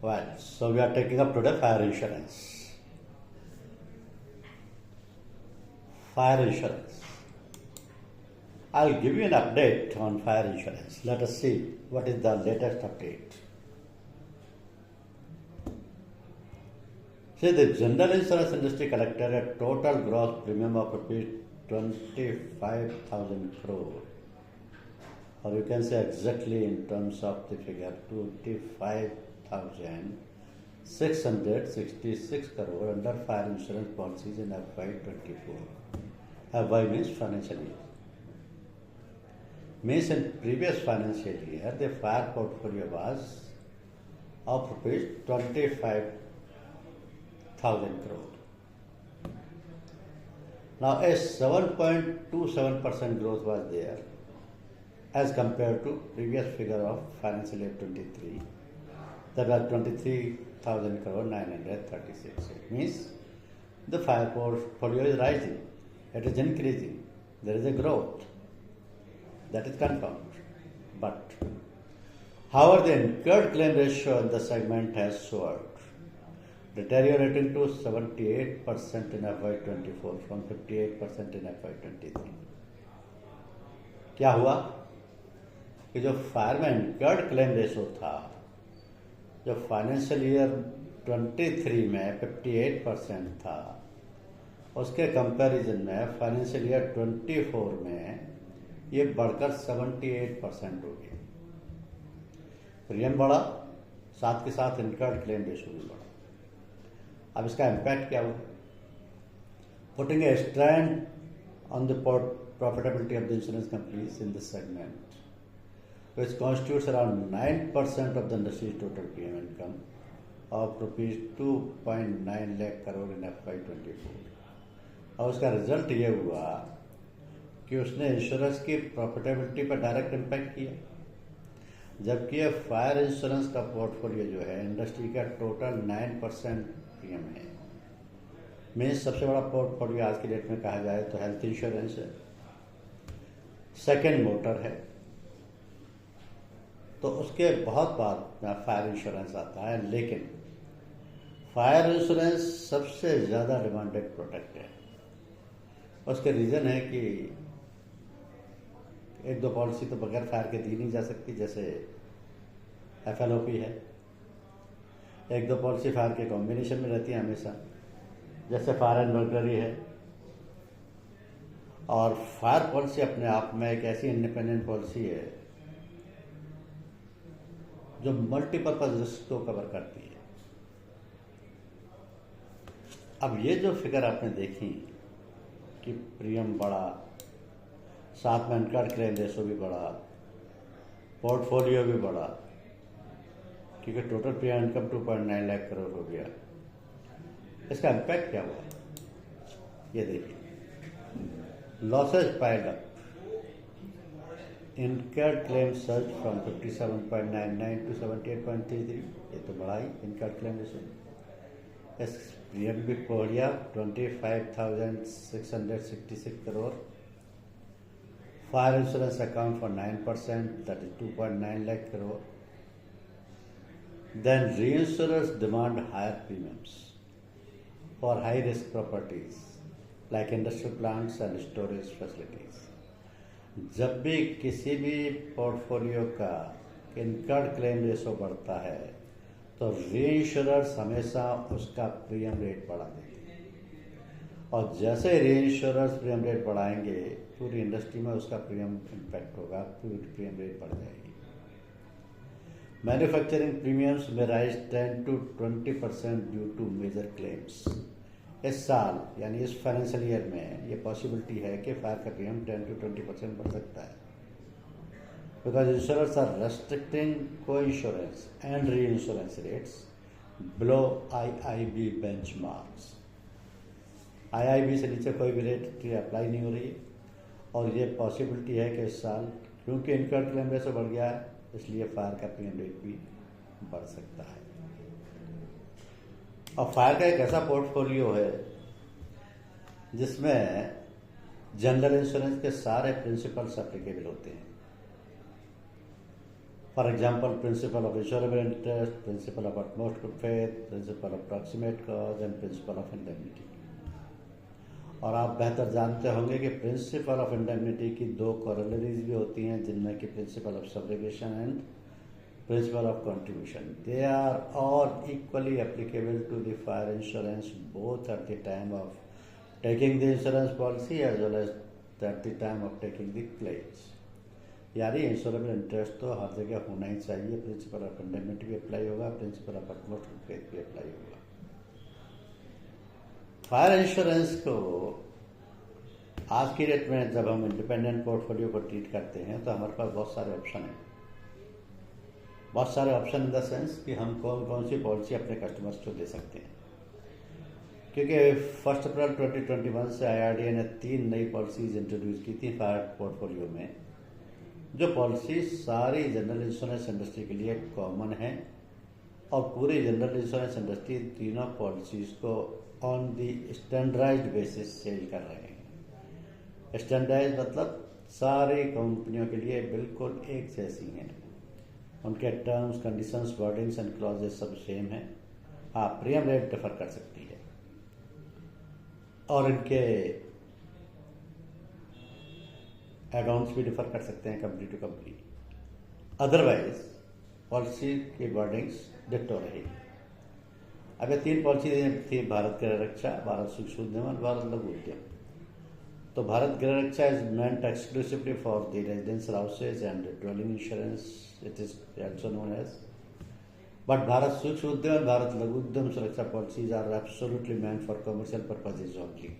Well, so we are taking up today fire insurance. Fire insurance. I'll give you an update on fire insurance. Let us see what is the latest update. See, the general insurance industry collected a total gross premium of rupees 25,000 crore. Or you can say exactly in terms of the figure 25,666 crore under fire insurance policies in FY24. FY means financial year. Means in previous financial year, the fire portfolio was of rupees 25,000 crore. Now a 7.27% growth was there as compared to previous figure of financial year 23, that was 23,000 crore 936. It means the fire portfolio is rising, it is increasing, there is a growth, that is confirmed. But however, the incurred claim ratio in the segment has soared, deteriorating to 78% in FY24 from 58% in FY23. क्या हुआ कि जो fire में incurred claim ratio था, जो financial year 23 में 58% था, उसके कंपैरिजन में फाइनेंशियल ईयर 24 में ये बढ़कर 78% हो गया। प्रीमियम बढ़ा, साथ के साथ इनकर्ड क्लेम रेशो भी बढ़ा। अब इसका इम्पैक्ट क्या हुआ? Putting a strain on the profitability of the insurance companies in this segment, which constitutes around 9% of the industry's total premium income of rupees 2.9 lakh crore in FY24. और उसका result ये हुआ कि उसने इंश्योरेंस की profitability पर direct impact किया, जबकि ये फायर इंश्योरेंस का पोर्टफोलियो जो है इंडस्ट्री का टोटल 9% प्रीमियम है। मीन्स सबसे बड़ा पोर्टफोलियो आज की डेट में कहा जाए तो हेल्थ इंश्योरेंस है, सेकेंड मोटर है, तो उसके बहुत बाद फायर इंश्योरेंस आता है। लेकिन फायर इंश्योरेंस सबसे ज़्यादा डिमांडेड प्रोडक्ट है। उसके रीज़न है कि एक दो पॉलिसी तो बगैर फायर के दी नहीं जा सकती, जैसे FLOP है। एक दो पॉलिसी फायर के कॉम्बिनेशन में रहती है हमेशा, जैसे फायर एंड बर्गलरी है। और फायर पॉलिसी अपने आप में एक ऐसी इंडिपेंडेंट पॉलिसी है जो मल्टीपर्पज रिस्क को कवर करती है। अब ये जो फिगर आपने देखी कि प्रीमियम बढ़ा, साथ में इनकर्ड क्लेम रेशो भी बढ़ा, पोर्टफोलियो भी बढ़ा, क्योंकि total premium income 2.9 lakh crore हो गया। इसका इम्पैक्ट क्या हुआ ये देखिए। Losses piled up, incurred claims surged from 57.99 to 78.33. ये तो बढ़ा ही incurred claim ratio। प्रीमियम भी बढ़ गया 25,666 crore. Fire insurance account for 9%, that is 2.9 lakh crore. Then reinsurers demand higher premiums for high risk properties like industrial plants and storage facilities. जब भी किसी भी पोर्टफोलियो का इनकर्ड क्लेम रेशो बढ़ता है तो रीइंश्योरर्स हमेशा उसका प्रीमियम रेट बढ़ा देते हैं, और जैसे रीइंश्योरर्स प्रीमियम रेट बढ़ाएंगे पूरी इंडस्ट्री में उसका प्रीमियम इम्पैक्ट होगा, पूरी प्रीमियम रेट बढ़ जाएगी। मैन्युफैक्चरिंग प्रीमियम्स में rise 10 to 20% due to major claims. इस साल यानी इस फाइनेंशियल ईयर में ये पॉसिबिलिटी है कि फायर का प्रीमियम 10 to 20% बढ़ सकता है, बिकॉज इंश्योरेंस आर रेस्ट्रिक्टिंग को insurance and re insurance rates below IIB benchmarks. IIB से नीचे कोई भी रेट अप्लाई नहीं हो रही है, और ये पॉसिबिलिटी है कि इस साल क्योंकि इनकर्ड क्लेम रेशो बढ़ गया है इसलिए फायर का प्रीमियम रेट भी बढ़ सकता है। और फायर का एक ऐसा पोर्टफोलियो है जिसमें जनरल इंश्योरेंस के सारे प्रिंसिपल्स एप्लीकेबल होते हैं। For example, principle of insurable interest, principle of utmost good faith, principle of proximate cause and principle of indemnity. और आप बेहतर जानते होंगे कि प्रिंसिपल ऑफ इंडेमनिटी की दो कॉरोलरीज भी होती हैं, जिनमें कि principle of subrogation and principle of contribution. They are all equally applicable to the fire insurance both at the time of taking the insurance policy as well as at the time of taking the claims. यानी insurable interest तो हर जगह होना ही चाहिए. Principle of indemnity भी apply होगा, principle of utmost good faith भी अप्लाई होगा. फायर इंश्योरेंस को आज की डेट में जब हम इंडिपेंडेंट पोर्टफोलियो को ट्रीट करते हैं तो हमारे पास बहुत सारे ऑप्शन हैं. बहुत सारे ऑप्शन इन द सेंस कि हम कौन कौन सी पॉलिसी अपने कस्टमर्स को दे सकते हैं. क्योंकि 1 अप्रैल 2021 से IRDA ने 3 नई पॉलिसीज इंट्रोड्यूस की थी फायर पोर्टफोलियो में, जो पॉलिसी सारी जनरल इंश्योरेंस इंडस्ट्री के लिए कॉमन है और पूरी जनरल इंश्योरेंस इंडस्ट्री तीनों पॉलिसीज को on the standardised basis sell कर रहे हैं. स्टैंडर्डाइज मतलब सारी कंपनियों के लिए बिल्कुल एक जैसी हैं. उनके terms, conditions, wordings and clauses सब सेम हैं. हाँ, प्रीमियम रेट डिफर कर सकती है और इनके एड-ऑन्स भी डिफर कर सकते हैं company to company. Otherwise policy की वर्डिंग्स डिक्टो रहेगी. अब ये 3 पॉलिसी थी, भारत गृह रक्षा, भारत सूक्ष्म उद्यम और भारत लघु उद्यम. तो Bharat Griha Raksha is meant exclusively for the residential houses and dwelling insurance, it is also known as. But Bharat Sookshma Udyam और Bharat Laghu Udyam Suraksha policies are absolutely meant for commercial purposes only.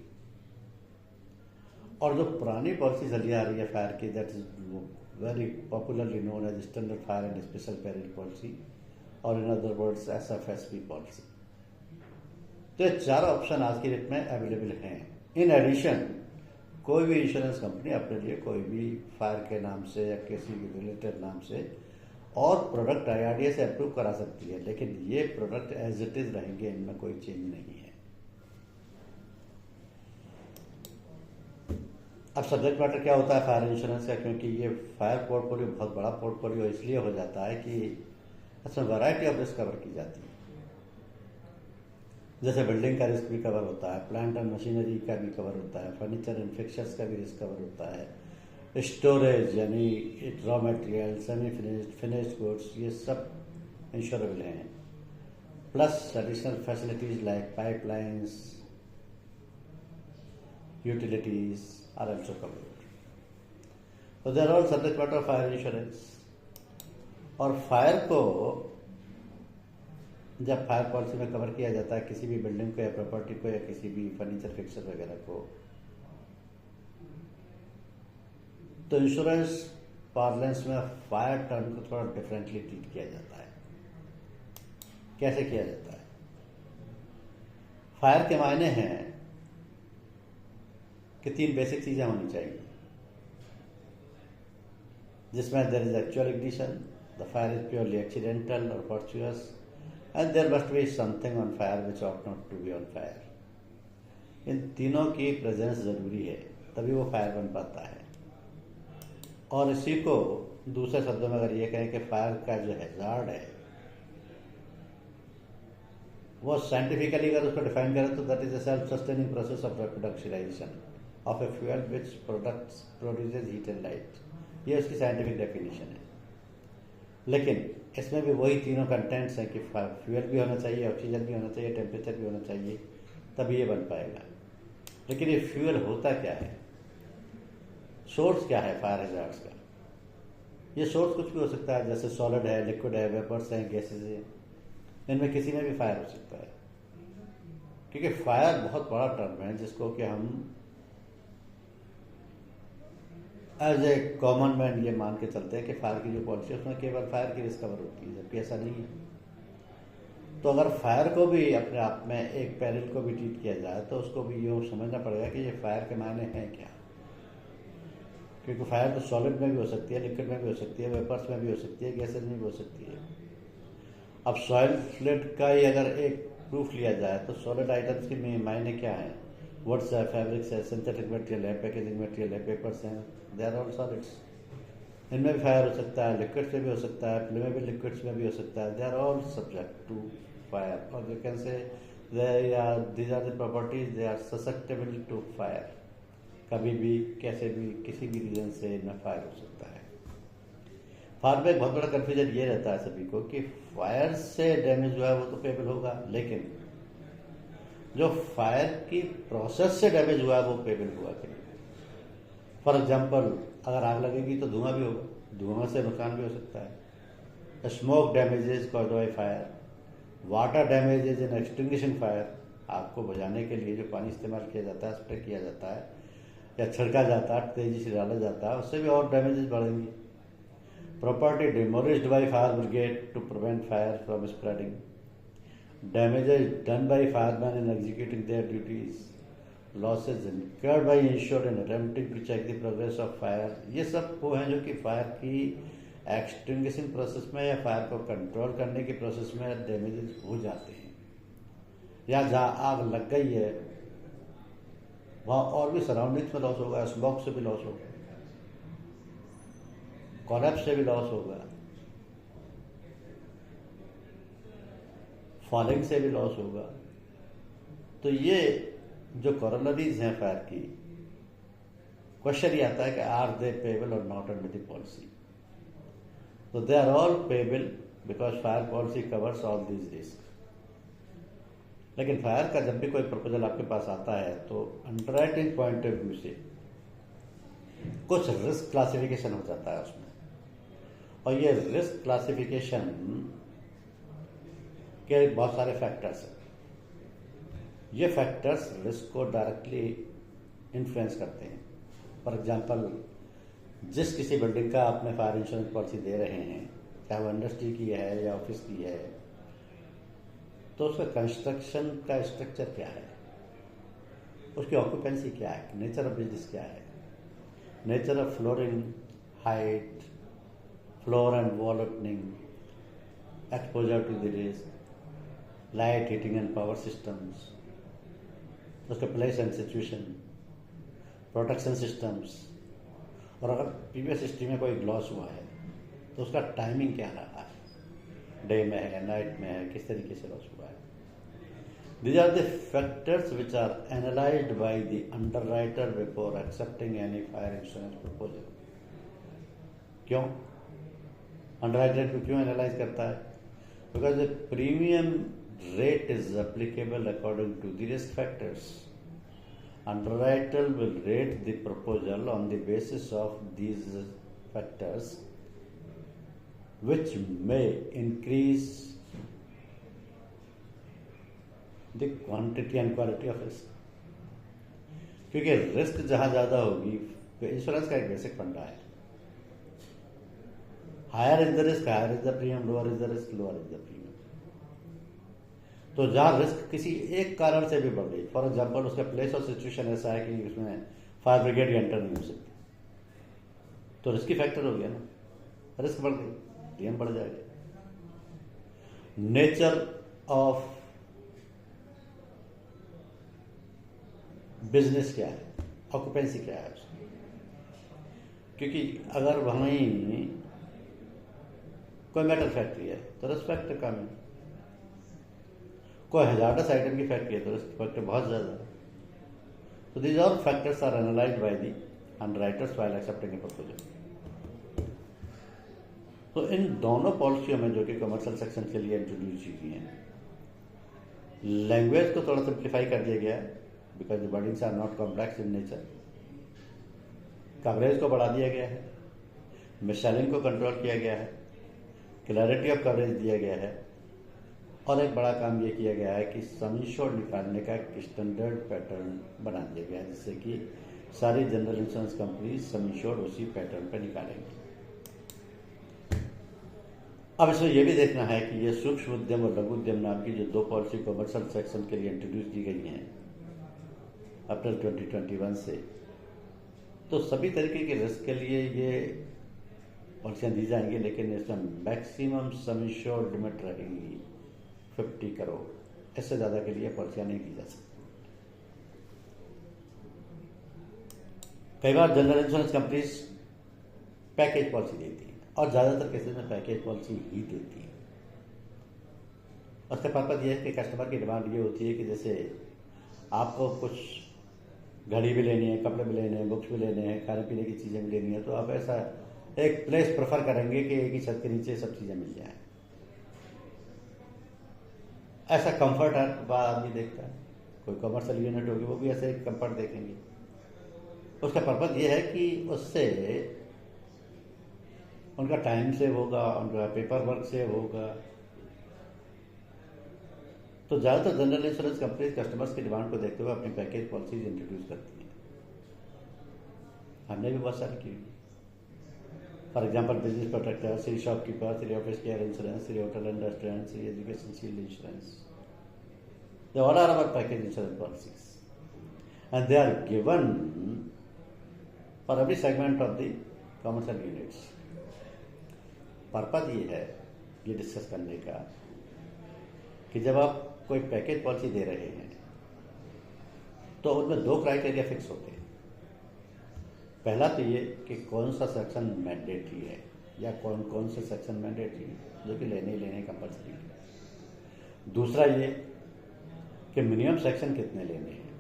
और जो पुरानी पॉलिसी चली आ रही है फायर की, that is very popularly known as standard fire and special peril policy और in other words SFSP policy. तो ये 4 ऑप्शन आज की डेट में अवेलेबल हैं. इन एडिशन कोई भी इंश्योरेंस कंपनी अपने लिए कोई भी फायर के नाम से या किसी भी रिलेटेड नाम से और प्रोडक्ट IRDA से अप्रूव करा सकती है, लेकिन ये प्रोडक्ट एज इट इज रहेंगे, इनमें कोई चेंज नहीं है. अब सब्जेक्ट मैटर क्या होता है फायर इंश्योरेंस का, क्योंकि ये फायर पोर्टफोलियो बहुत बड़ा पोर्टफोलियो इसलिए हो जाता है कि इसमें वैरायटी ऑफ रिस्क कवर की जाती है. जैसे बिल्डिंग का रिस्क भी कवर होता है, प्लांट एंड मशीनरी का भी कवर होता है, फर्नीचर एंड फिक्चर्स का भी रिस्क कवर होता है, स्टोरेज यानी raw material, semi finished, finished goods, ये सब इंश्योरेबल हैं. Plus additional facilities like pipelines, utilities are also covered. तो they are all subject matter of fire insurance. और फायर को जब फायर पॉलिसी में कवर किया जाता है किसी भी बिल्डिंग को या प्रॉपर्टी को या किसी भी फर्नीचर फिक्सर वगैरह को, तो इंश्योरेंस पार्लेंस में फायर टर्म को थोड़ा डिफरेंटली ट्रीट किया जाता है. कैसे किया जाता है? फायर के मायने हैं कि 3 बेसिक चीजें होनी चाहिए, जिसमें there is actual ignition, the fire is purely accidental और fortuitous, and there must be something on fire which ought not to be on fire. इन तीनों की प्रेजेंस जरूरी है, तभी वो फायर बन पाता है. और इसी को दूसरे शब्दों में अगर ये कहें कि फायर का जो हैजार्ड है वो साइंटिफिकली अगर उसको डिफाइन करें तो that is a self sustaining process of productionization of a fuel which products produces heat and light. ये उसकी साइंटिफिक डेफिनेशन है. लेकिन इसमें भी वही तीनों कंटेंट्स हैं कि फ्यूल भी होना चाहिए, ऑक्सीजन भी होना चाहिए, टेम्परेचर भी होना चाहिए, तभी ये बन पाएगा. लेकिन ये फ्यूल होता क्या है, सोर्स क्या है फायर हैजार्ड्स का? ये सोर्स कुछ भी हो सकता है, जैसे सॉलिड है, लिक्विड है, वेपर्स हैं, गैसेज हैं. इनमें किसी में भी फायर हो सकता है. क्योंकि फायर बहुत बड़ा टर्म है जिसको कि हम एज ए कॉमन मैन ये मान के चलते हैं कि फायर की जो पॉलिसी है उसमें केवल फायर की रिस्क कवर होती है, जबकि ऐसा नहीं है. तो अगर फायर को भी अपने आप में एक पेरिल को भी ट्रीट किया जाए तो उसको भी यूँ समझना पड़ेगा कि ये फायर के मायने हैं क्या. क्योंकि फायर तो सॉलिड में भी हो सकती है, लिक्विड में भी हो सकती है, वेपर्स में भी हो सकती है, गैसेज में भी हो सकती है. अब सॉइल फ्लड का ही अगर एक प्रूफ लिया जाए तो सॉलिड आइटम्स के मायने क्या है? वुड्स है, फैब्रिक्स है, सिंथेटिक मटेरियल है, पैकेजिंग मटेरियल है, पेपर्स हैं, दे आर ऑल सॉलिड्स. इनमें भी फायर हो सकता है, लिक्विड से भी हो सकता है, फ्लेमेबल लिक्विड्स में भी हो सकता है. They are all subject to fire, और you can say these are the properties, they are susceptible to fire. कभी भी कैसे भी किसी भी रीजन से इनमें फायर हो सकता है. फायर में एक बहुत बड़ा कन्फ्यूजन ये रहता है सभी को कि फायर से डैमेज हुआ है वो तो पेबल होगा, लेकिन जो फायर की प्रोसेस से डैमेज हुआ है वो पेबल हुआ कि नहीं. फॉर एग्जाम्पल, अगर आग लगेगी तो धुआं भी होगा, धुआं से नुकसान भी हो सकता है. Smoke damages caused by fire, water damages in extinguishing fire, आग को बुझाने के लिए जो पानी इस्तेमाल किया जाता है, स्प्रे किया जाता है या छिड़का जाता है, तेजी से डाला जाता है, उससे भी और डैमेजेस बढ़ेंगी. Property demolished by fire brigade to prevent fire from spreading, damages done by fireman in executing their duties, losses incurred by insured in attempting to check the progress of fire. ये सब वो हैं जो कि fire की extinguishing process में या fire को कंट्रोल करने की प्रोसेस में डैमेजेस हो जाते हैं. या जहाँ आग लग गई है वहाँ और भी सराउंडिंग्स में लॉस होगा, स्मोक से भी लॉस होगा, कोलैप्स से भी लॉस होगा, फॉलिंग से भी लॉस होगा. तो ये जो कॉरोलरीज हैं फायर की, क्वेश्चन ये आता है कि आर दे पेबल और not under the policy. So they are all payable because fire policy covers all these risks. लेकिन फायर का जब भी कोई प्रपोजल आपके पास आता है तो अंडरराइटिंग पॉइंट ऑफ व्यू से कुछ रिस्क क्लासिफिकेशन हो जाता है उसमें, और ये रिस्क क्लासिफिकेशन के बहुत सारे फैक्टर्स हैं. ये फैक्टर्स रिस्क को डायरेक्टली इन्फ्लुएंस करते हैं. फॉर एग्जांपल, जिस किसी बिल्डिंग का आपने फायर इंश्योरेंस पॉलिसी दे रहे हैं, चाहे वो इंडस्ट्री की है या ऑफिस की है, तो उसका कंस्ट्रक्शन का स्ट्रक्चर क्या है, उसकी ऑक्यूपेंसी क्या है, नेचर ऑफ बिजनेस क्या है, nature of flooring height, floor and wall opening, exposure to the risk, light heating and power systems, उसका place and situation, protection systems, और अगर प्रीवियस हिस्ट्री में कोई लॉस हुआ है तो उसका टाइमिंग क्या रहा है, डे में है, नाइट में है, किस तरीके से लॉस हुआ है. These are the factors which are analysed by the underwriter before accepting any fire insurance proposal. क्यों अंडरराइटर को क्यों एनालाइज करता है? Because the premium rate is applicable according to the risk factors. Underwriter will rate the proposal on the basis of these factors, which may increase the quantity and quality of risk. क्योंकि risk जहां ज्यादा होगी, insurance का एक basic फंडा है, higher is the risk higher is the premium, lower is the risk lower is the premium. तो जहाँ रिस्क किसी एक कारण से भी बढ़ गई, फॉर एग्जाम्पल उसका प्लेस और सिचुएशन ऐसा है कि उसमें फायर ब्रिगेड एंटर नहीं हो सकती, तो रिस्की फैक्टर हो गया ना, रिस्क बढ़ गई, प्रीमियम बढ़ जाएगा. नेचर ऑफ बिजनेस क्या है, ऑक्यूपेंसी क्या है उसकी, क्योंकि अगर वहीं कोई मेटल फैक्ट्री है तो रिस्क फैक्टर कम है, कोई हजार्डस आइटम की फैक्ट्री है तो रिस्क फैक्टर बहुत ज़्यादा है. तो these all factors are analysed by the underwriters while accepting a proposal. तो इन दोनों पॉलिसियों में जो कि कमर्शियल सेक्शन के लिए इंट्रोड्यूस की हैं, लैंग्वेज को थोड़ा सिंप्लीफाई कर दिया गया है because the wordings are not complex in nature. Coverage को बढ़ा दिया गया है, मिससेलिंग को कंट्रोल किया गया है, क्लैरिटी ऑफ कवरेज दिया गया है, और एक बड़ा काम ये किया गया है कि सम इंश्योर्ड निकालने का एक स्टैंडर्ड पैटर्न बना दिया गया है, जिससे कि सारी जनरल इंश्योरेंस कंपनी सम इंश्योर्ड उसी पैटर्न पर निकालेंगी. अब इसमें यह भी देखना है कि ये सूक्ष्म उद्यम और लघु उद्यम नाम की जो दो पॉलिसी कमर्शियल सेक्शन के लिए इंट्रोड्यूस की गई हैं अप्रैल 2021 से, तो सभी तरीके के रिस्क के लिए ये पॉलिसियाँ दी जाएंगी, लेकिन इसमें मैक्सिमम सम इंश्योर्ड लिमिट रहेगी 50 करोड़. इससे ज़्यादा के लिए पॉलिसियाँ नहीं दी जा सकती. कई बार general insurance companies package policy देती हैं, और ज़्यादातर केसेस में पैकेज पॉलिसी ही देती हैं। उसका पर्पज़ ये है कि कस्टमर की डिमांड ये होती है कि जैसे आपको कुछ घड़ी भी लेनी है, कपड़े भी लेने हैं, बुक्स भी लेने हैं, खाने पीने की चीज़ें भी लेनी है, तो आप ऐसा एक प्लेस प्रेफर करेंगे कि एक ही छत के नीचे सब चीज़ें मिल जाएं। ऐसा कंफर्ट हर बार आदमी देखता है। कोई कमर्शियल यूनिट होगी वो भी ऐसे कंफर्ट देखेंगे। उसका पर्पज़ ये है कि उससे उनका टाइम सेव होगा, उनका पेपर वर्क सेव होगा। तो ज़्यादातर जनरल इंश्योरेंस कंपनी कस्टमर्स की डिमांड को देखते हुए अपनी पैकेज पॉलिसीज इंट्रोड्यूस करती हैं। हमने भी बहुत सारी की। For example business protector, Shri shopkeeper, Shri office care insurance, Shri hotel and restaurant, Shri education shield insurance. They all are our package insurance policies, and they are given for every segment of the commercial units. Purpose ये है ये discuss करने का कि जब आप कोई package policy दे रहे हैं तो उसमें दो क्राइटेरिया फिक्स होते हैं। पहला तो ये कि कौन सा सेक्शन मैंडेटरी है या कौन कौन से सेक्शन मैंडेटरी है जो कि लेने कंपल्सरी है। दूसरा ये कि मिनिमम सेक्शन कितने लेने हैं।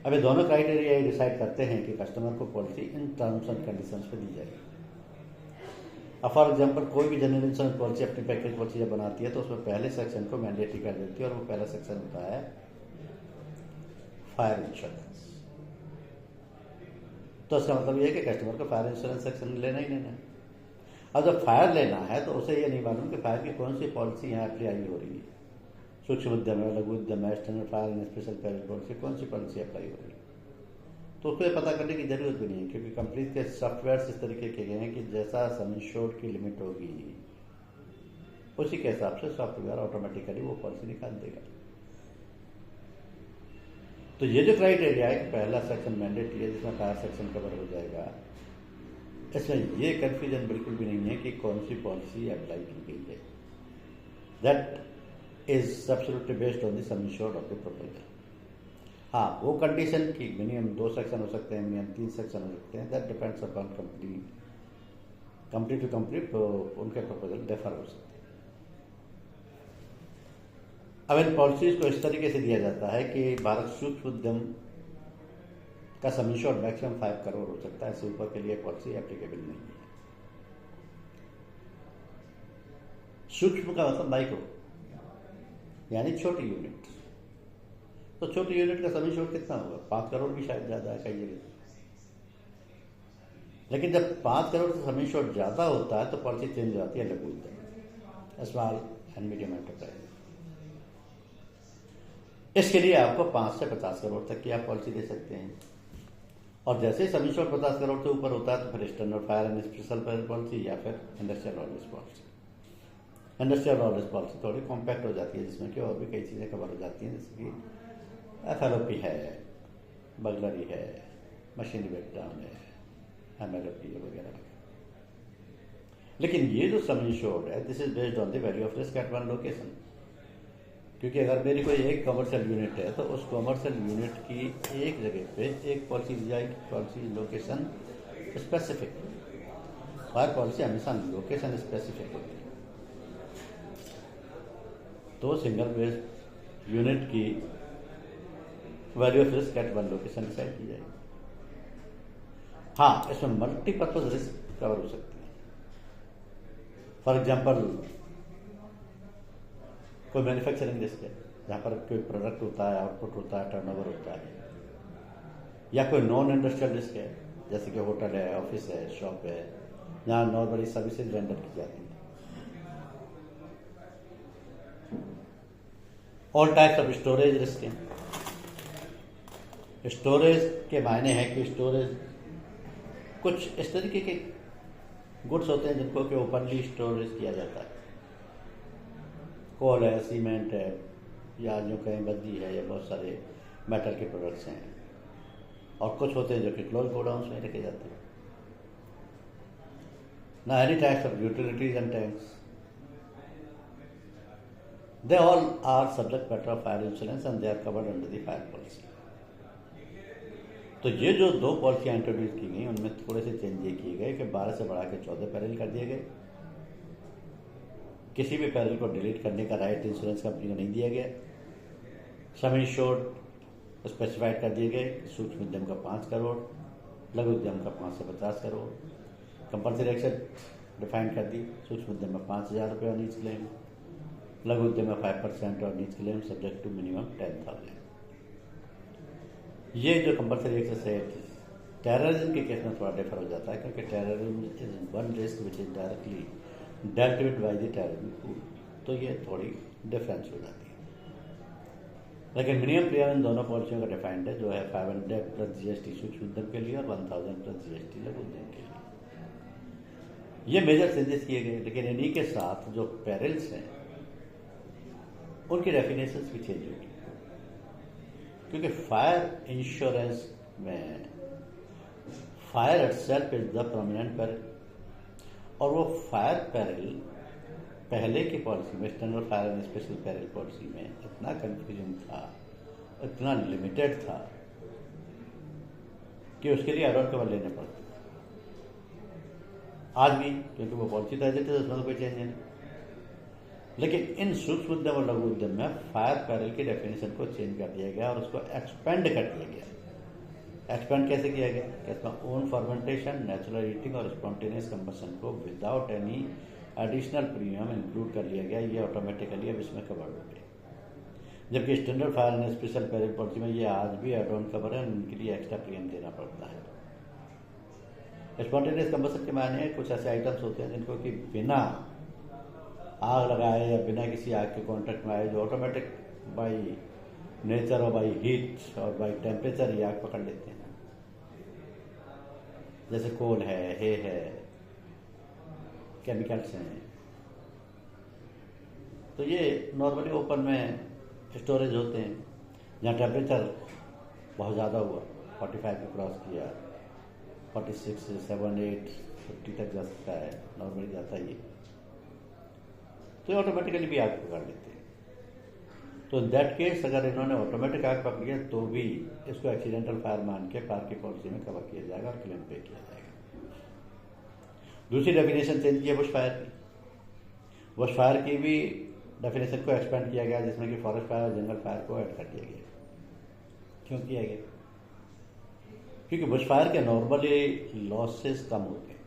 अब ये दोनों क्राइटेरिया ये डिसाइड करते हैं कि कस्टमर को policy in terms and conditions पे दी जाएगी। अब फॉर एग्जांपल कोई भी जनरल इंश्योरेंस पॉलिसी अपनी पैकेज पॉलिसी जब बनाती है तो उसमें पहले सेक्शन को मैंडेटरी कर देती है, और वो पहला सेक्शन होता है फायर इंश्योरेंस। तो इसका मतलब ये है कि कस्टमर को फायर इंश्योरेंस सेक्शन लेना ही लेना है। और जब फायर लेना है तो उसे ये नहीं मालूम कि फायर की कौन सी पॉलिसी यहाँ अप्लाई हो रही है। सूक्ष्म उद्यम है, लघु उद्यम है, standard fire and special peril policy, कौन सी पॉलिसी अप्लाई हो रही है, तो उसको पता करने की जरूरत भी नहीं है, क्योंकि कंपनी के सॉफ्टवेयर इस तरीके के गए हैं कि जैसा सम इंश्योर्ड की लिमिट होगी उसी के हिसाब से सॉफ्टवेयर ऑटोमेटिकली वो पॉलिसी निकाल देगा। तो ये जो क्राइटेरिया है कि पहला सेक्शन मैंडेटरी है जिसमें फायर सेक्शन कवर हो जाएगा, इसमें ये कंफ्यूजन बिल्कुल भी नहीं है कि कौन सी पॉलिसी अप्लाई की गई है। That is absolutely based on the sum insured of the proposal. हाँ, वो कंडीशन की मिनिमम 2 सेक्शन हो सकते हैं, मिनिमम 3 सेक्शन हो सकते हैं, that depends upon company to company, उनके प्रपोजल डिफर हो सकते हैं। अब इन पॉलिसीज को इस तरीके से दिया जाता है कि भारत सूक्ष्म उद्यम का सम इंश्योर्ड मैक्सिमम 5 करोड़ हो सकता है, इससे ऊपर के लिए पॉलिसी एप्लीकेबल नहीं है। सूक्ष्म का मतलब माइक्रो, यानी छोटी यूनिट। तो छोटी यूनिट का सम इंश्योर्ड कितना होगा? 5 करोड़ भी शायद ज़्यादा है कई जगह। लेकिन जब 5 करोड़ से सम इंश्योर्ड ज़्यादा होता है तो पॉलिसी चेंज हो जाती है लघु उद्यम, स्मॉल एंड मीडियम एंटरप्राइज। इसके लिए आपको 5 से 50 करोड़ तक की आप पॉलिसी दे सकते हैं, और जैसे ही सम इंश्योर्ड 50 करोड़ से ऊपर होता है तो फिर standard fire and special policy या फिर industrial all risk policy. Industrial all risk policy थोड़ी कॉम्पैक्ट हो जाती है, जिसमें कि और भी कई चीज़ें कवर हो जाती हैं, जैसे कि FLOP है, बगलरी है, मशीनरी ब्रेकडाउन है, MLOP वगैरह। लेकिन ये जो सम इंश्योर्ड है, this is based on the value of risk at one location. क्योंकि अगर मेरी कोई एक कमर्शियल यूनिट है तो उस कमर्शियल यूनिट की एक जगह पे एक पॉलिसी दी जाएगी, policy location specific. Fire policy हमेशा लोकेशन स्पेसिफिक होती है। तो सिंगल बेस्ड यूनिट की value of risk at one location decide की जाएगी। हाँ, इसमें मल्टीपर्पज रिस्क कवर हो सकती है। फॉर एग्जाम्पल कोई मैन्युफैक्चरिंग रिस्क है, जहाँ पर कोई प्रोडक्ट होता है, आउटपुट होता है, टर्नओवर होता है, या कोई नॉन इंडस्ट्रियल रिस्क है, जैसे कि होटल है, ऑफिस है, शॉप है, जहाँ नॉर्मली सर्विसेज रेंडर की जाती है। All types of storage risk है। स्टोरेज के मायने हैं कि स्टोरेज कुछ इस तरीके के गुड्स होते हैं जिनको कि ओपनली स्टोरेज किया जाता है। कोल है, सीमेंट है, या जो कहीं बद्दी है, या बहुत सारे मेटल के प्रोडक्ट्स हैं, और कुछ होते हैं जो कि क्लोज गोडाउन्स में रखे जाते हैं। ना any types of utilities and tanks, they all are subject matter of fire insurance and they are covered under the fire policy. तो ये जो दो पॉलिसियाँ इंट्रोड्यूस की गई उनमें थोड़े से चेंज ये किए गए कि 12 से बढ़ा के 14 पैरेलल कर दिए गए। किसी भी पैरेलल को डिलीट करने का राइट इंश्योरेंस कंपनी को नहीं दिया गया। सम इंश्योर्ड स्पेसिफाइड कर दिए गए, सूक्ष्म उद्यम का 5 करोड़, लघु उद्यम का 5 से 50 करोड़। कंपल्सरी एक्शन डिफाइन कर दी, सूक्ष्म उद्यम में 5,000 रुपये और नीच क्लेम, लघु उद्यम में 5% और नीच क्लेम सब्जेक्ट टू मिनिमम 10,000। ये जो कंपल्सरी एक्सेस है टेररिज्म के केस में थोड़ा डिफर हो जाता है, क्योंकि terrorism is one risk which is directly dealt with by the terrorism pool, तो ये थोड़ी डिफरेंस हो जाती है। लेकिन मिनिमम प्रीमियम इन दोनों पॉलिसियों का डिफाइंड है, जो है 500 प्लस जीएसटी सूक्ष्म उद्यम के लिए और 1000 प्लस जीएसटी लघु उद्यम के लिए। ये मेजर चेंजेस किए गए, लेकिन इन्हीं के साथ जो पेरिल्स हैं उनकी डेफिनेशंस भी चेंज होगी, क्योंकि फायर इंश्योरेंस में fire itself is the prominent peril, और वो फायर पेरिल पहले की पॉलिसी में standard fire and special peril policy में इतना कंफ्यूजन था, इतना लिमिटेड था कि उसके लिए एड ऑन कवर लेने पड़ते। आज भी क्योंकि वो पॉलिसी तो ऐसे थे, उसमें तो कोई चेंज नहीं, लेकिन इन सूक्ष्म उद्यम और लघु उद्यम में फायर पेरिल की डेफिनेशन को चेंज कर दिया गया और उसको एक्सपेंड कर दिया गया। एक्सपेंड कैसे किया गया? इसमें ओन फर्मेंटेशन, नेचुरल हीटिंग और स्पॉन्टेनियस कंबशन को without any additional premium include कर लिया गया। ये ऑटोमेटिकली अब इसमें कवर्ड हो गया, जबकि standard fire and special peril policy में ये आज भी एड ऑन कवर है, उनके लिए एक्स्ट्रा प्रीमियम देना पड़ता है। स्पॉन्टेनियस कंबशन के मायने कुछ ऐसे आइटम्स होते हैं जिनको कि बिना आग लगाए या बिना किसी आग के कॉन्टेक्ट में आए, जो ऑटोमेटिक बाई नेचर और बाई हीट और बाई टेम्परेचर ही आग पकड़ लेते हैं, जैसे कोल है, है केमिकल्स हैं। तो ये नॉर्मली ओपन में स्टोरेज होते हैं, जहाँ टेम्परेचर बहुत ज़्यादा हुआ, 45 को क्रॉस किया, 46, 7, 8, 50 तक जा सकता है, नॉर्मली जाता ही, तो ये ऑटोमेटिकली भी आग पकड़ लेते हैं। तो इन दैट केस अगर इन्होंने ऑटोमेटिक आग पकड़ी है तो भी इसको एक्सीडेंटल फायर मान के फायर की पॉलिसी में कवर किया जाएगा और क्लेम पे किया जाएगा। दूसरी डेफिनेशन चेंज की है बुश फायर की। बुश फायर की भी डेफिनेशन को एक्सपेंड किया गया, जिसमें कि फॉरेस्ट फायर और जंगल फायर को ऐड कर दिया गया। क्यों किया गया? क्योंकि बुश फायर के नॉर्मली लॉसेस कम होते हैं,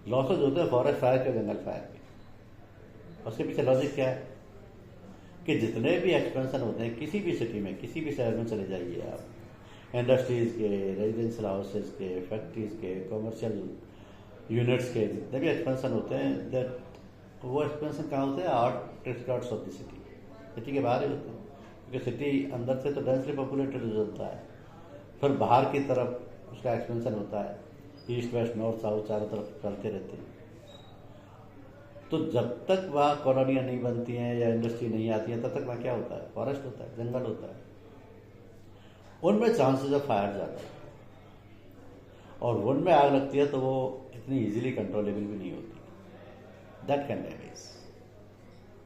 लॉसेस होते हैं फॉरेस्ट फायर के, जंगल फायर के। उसके पीछे लॉजिक क्या है कि जितने भी एक्सपेंशन होते हैं किसी भी सिटी में, किसी भी शहर में चले जाइए आप, इंडस्ट्रीज के, रेजिडेंशियल हाउसेज के, फैक्ट्रीज के, कमर्शियल यूनिट्स के, जितने भी एक्सपेंशन होते हैं, दैट वो एक्सपेंशन कहाँ होते हैं? Outskirts of the city, city के बाहर ही होते हैं, क्योंकि सिटी अंदर से तो डेंसली पॉपुलेटेड होता है, फिर बाहर की तरफ उसका एक्सपेंशन होता है, ईस्ट वेस्ट नॉर्थ साउथ चारों तरफ चलते रहते हैं। तो जब तक वहाँ कॉलोनियाँ नहीं बनती हैं या इंडस्ट्री नहीं आती है, तब तक वहाँ क्या होता है? फॉरेस्ट होता है, जंगल होता है। उनमें चांसेस ऑफ फायर ज़्यादा है, और उनमें आग लगती है तो वो इतनी इजीली कंट्रोलेबल भी नहीं होती, दैट कैन डैमेज।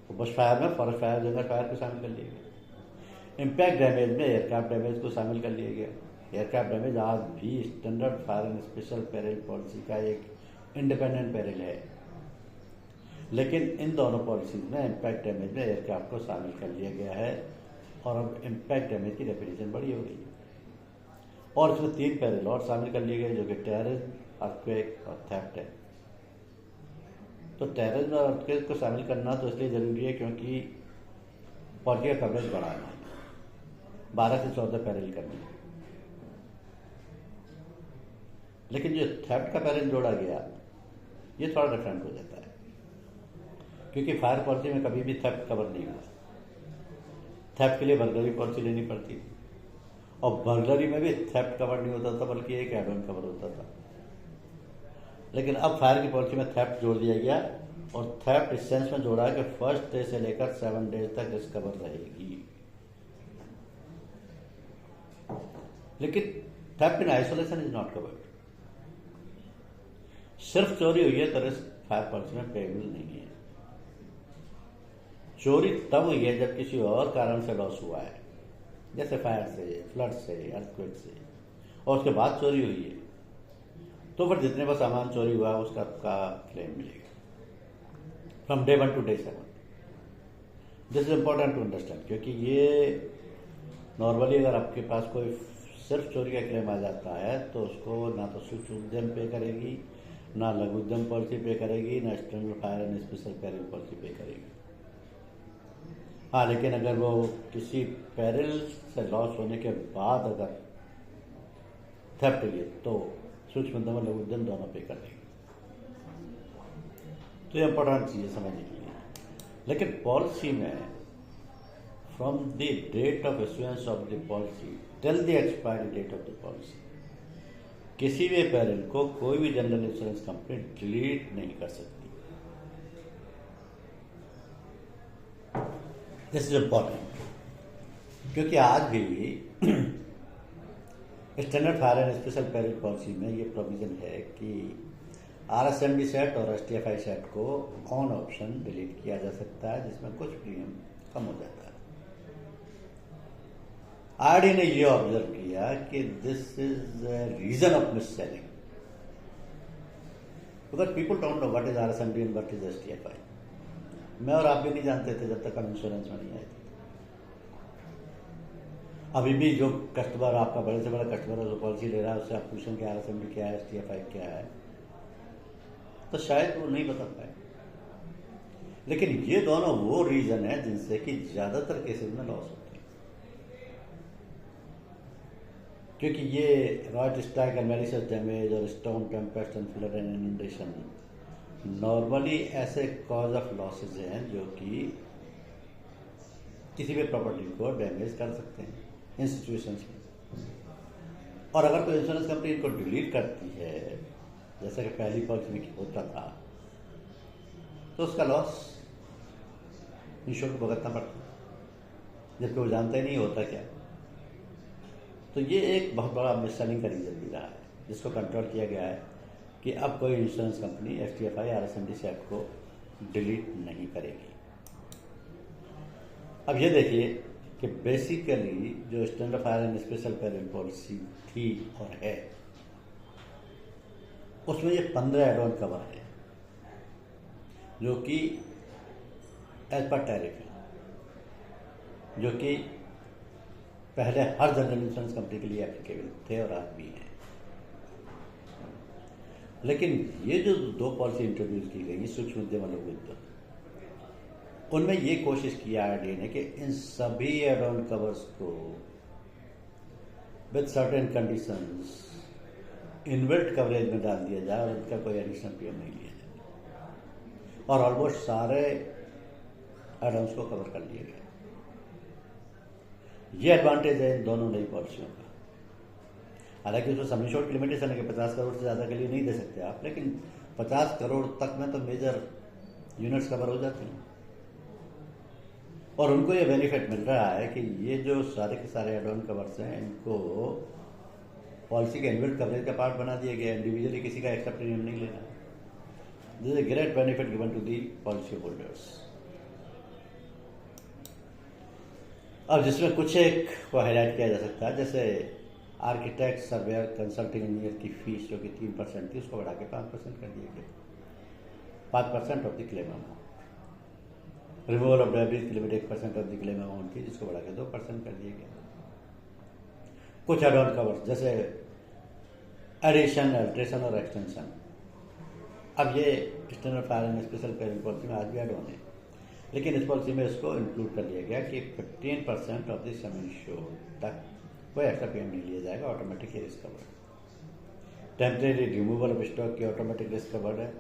तो बुश फायर में फॉरेस्ट फायर, जंगल फायर को शामिल कर लिया गया। इम्पैक्ट डैमेज में एयरक्राफ्ट डैमेज को शामिल कर लिया गया। एयरक्राफ्ट डैमेज आज भी standard fire and special peril policy का एक इंडिपेंडेंट पेरिल है, लेकिन इन दोनों पॉलिसीज में इम्पैक्ट डैमेज में एयरक्राफ्ट को शामिल कर लिया गया है, और अब इम्पैक्ट डैमेज की डेफिनेशन बड़ी हो गई है। और इसमें 3 पेरिल और शामिल कर लिए गए, जो कि टेररिज्म, अर्थक्वेक और थेफ्ट है। तो टेररिज्म और अर्थक्वेक को शामिल करना तो इसलिए जरूरी है क्योंकि पॉलिसी का कवरेज बढ़ाना है, 12 से 14 पेरिल करनी है। लेकिन जो थेफ्ट का पेरिल जोड़ा गया, ये थोड़ा डिफरेंट हो जाता है, क्योंकि फायर पॉलिसी में कभी भी थेफ्ट कवर नहीं हुआ। थेफ्ट के लिए बर्गलरी पॉलिसी लेनी पड़ती थी, और बर्गलरी में भी थेफ्ट कवर नहीं होता था, बल्कि एक एड ऑन कवर होता था। लेकिन अब फायर की पॉलिसी में थेफ्ट जोड़ दिया गया, और थेफ्ट इस सेंस में जोड़ा है कि फर्स्ट डे से लेकर 7 डेज तक रिस्क कवर रहेगी। लेकिन theft in isolation is not covered. सिर्फ चोरी हुई है तो रिस्क फायर पॉलिसी में पेएबल नहीं है। चोरी तब हुई है जब किसी और कारण से लॉस हुआ है, जैसे फायर से, फ्लड से, अर्थक्वेक से, और उसके बाद चोरी हुई है, तो फिर जितने का सामान चोरी हुआ उसका आपका क्लेम मिलेगा from day 1 to day 7। This is important to understand, क्योंकि ये नॉर्मली अगर आपके पास कोई सिर्फ चोरी का क्लेम आ जाता है तो उसको ना तो सूक्ष्म उद्यम पे करेगी, ना लघु उद्यम पॉलिसी पे करेगी, ना standard fire and special peril policy पे करेगी। हाँ, लेकिन अगर वो किसी पेरिल से लॉस होने के बाद अगर थेफ्ट हुई तो सूक्ष्म उद्यम और लघु उद्यम दोनों पे कर देगी। तो ये इंपॉर्टेंट चीज़ है समझने के लिए। लेकिन पॉलिसी में from the date of issuance of the policy till the expiry date of the policy किसी भी पेरिल को कोई भी जनरल इंश्योरेंस कंपनी डिलीट नहीं कर सकती। दिस इज इम्पॉर्टेंट, क्योंकि आज भी standard fire and special peril policy में ये प्रोविजन है कि RSMD सेट और STFI सेट को ऑन ऑप्शन डिलीट किया जा सकता है, जिसमें कुछ प्रीमियम कम हो जाता है। RD ने ये ऑब्जर्व किया कि this is reason of misselling, because people don't know what is RSMD and what is STFI। मैं और आप भी नहीं जानते थे जब तक हम इंश्योरेंस में नहीं आए थे। अभी भी जो कस्टमर आपका बड़े से बड़ा कस्टमर जो पॉलिसी ले रहा है उससे आप पूछें कि RSMD क्या है, STFI क्या है, तो शायद वो नहीं बता पाए। लेकिन ये दोनों वो रीजन है जिनसे कि ज्यादातर केसेस में लॉस होते हैं, क्योंकि ये riot strike and malicious damage और storm tempest and flood and inundation normally ऐसे कॉज ऑफ लॉसेज हैं जो कि किसी भी प्रॉपर्टी को डैमेज कर सकते हैं इन सिचुएशंस में। और अगर कोई इंश्योरेंस कंपनी इनको डिलीट करती है, जैसा कि पहली पॉलिसी में होता था, तो उसका लॉस इंश्योर को भुगतना पड़ता है, जबकि वो जानते ही नहीं होता क्या। तो ये एक बहुत बड़ा मिससेलिंग का रीजन भी रहा है, जिसको कंट्रोल किया गया है कि अब कोई insurance company STFI RSMD set को डिलीट नहीं करेगी। अब ये देखिए कि बेसिकली जो standard fire and special peril policy थी और है, उसमें ये 15 एड ऑन कवर है जो कि एज पर टैरिफ है, जो कि पहले हर जनरल इंश्योरेंस कंपनी के लिए एप्लीकेबल थे और आज भी हैं। लेकिन ये जो दो पॉलिसी इंट्रोड्यूस की गई सूक्ष्म उद्यम और लघु उद्यम, उनमें ये कोशिश किया RD ने कि इन सभी एड ऑन कवर्स को with certain conditions inbuilt coverage में डाल दिया जाए और उनका कोई एडिशनल प्रीमियम नहीं लिया जाए, और ऑलमोस्ट सारे एड ऑन्स को कवर कर लिया गया। ये एडवांटेज है इन दोनों नई पॉलिसियों का। हालांकि उसमें सम इंश्योर्ड की लिमिटेशन है कि 50 करोड़ से ज़्यादा के लिए नहीं दे सकते आप, लेकिन 50 करोड़ तक में तो मेजर यूनिट्स कवर हो जाते हैं। और उनको ये बेनिफिट मिल रहा है कि ये जो सारे के सारे एड ऑन कवर्स हैं, इनको पॉलिसी के इनबिल्ट कवरेज का पार्ट बना दिया गया। इंडिविजुअली किसी का एक्स्ट्रा प्रीमियम नहीं लेना। This is a great benefit given to the policy holders. अब जिसमें कुछ एक को हाईलाइट किया जा सकता है, जैसे आर्किटेक्ट, सर्वेयर, कंसल्टिंग इंजीनियर की फीस जो कि 3% थी, उसको बढ़ा के 5% कर दिया गया। 5% of the claim amount. Removal of debris की limit 1% of the claim amount थी, जिसको बढ़ा के 2% कर दिया गया। कुछ एड ऑन कवर्स जैसे एडिशन, अल्ट्रेशन और एक्सटेंशन, अब ये standard fire and special peril policy में आज भी एड ऑन है, लेकिन इस पॉलिसी में इसको इंक्लूड कर लिया गया कि 15% ऑफ द सम इंश्योर्ड तक कोई एक्स्ट्रा पेमेंट नहीं लिया जाएगा, automatic risk covered. Temporary removal of stock की ऑटोमेटिक रिस्क कवर्ड है।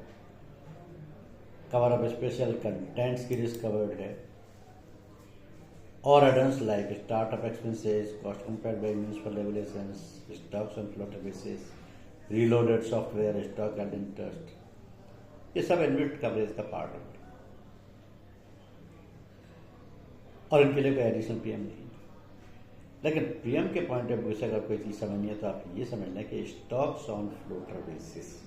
कवर ऑफ स्पेशल कंटेंट्स की रिस्क कवर्ड है। और addons like start of expenses, cost compared by municipal regulations, stocks on floater basis, reloaded software, stock and interest, ये सब inbuilt coverage का part है और इनके लिए कोई एडिशनल प्रीमियम नहीं। लेकिन प्रीमियम के पॉइंट ऑफ व्यू से अगर कोई चीज समझनी है तो आप ये समझना कि स्टॉक्स ऑन फ्लोटर बेसिस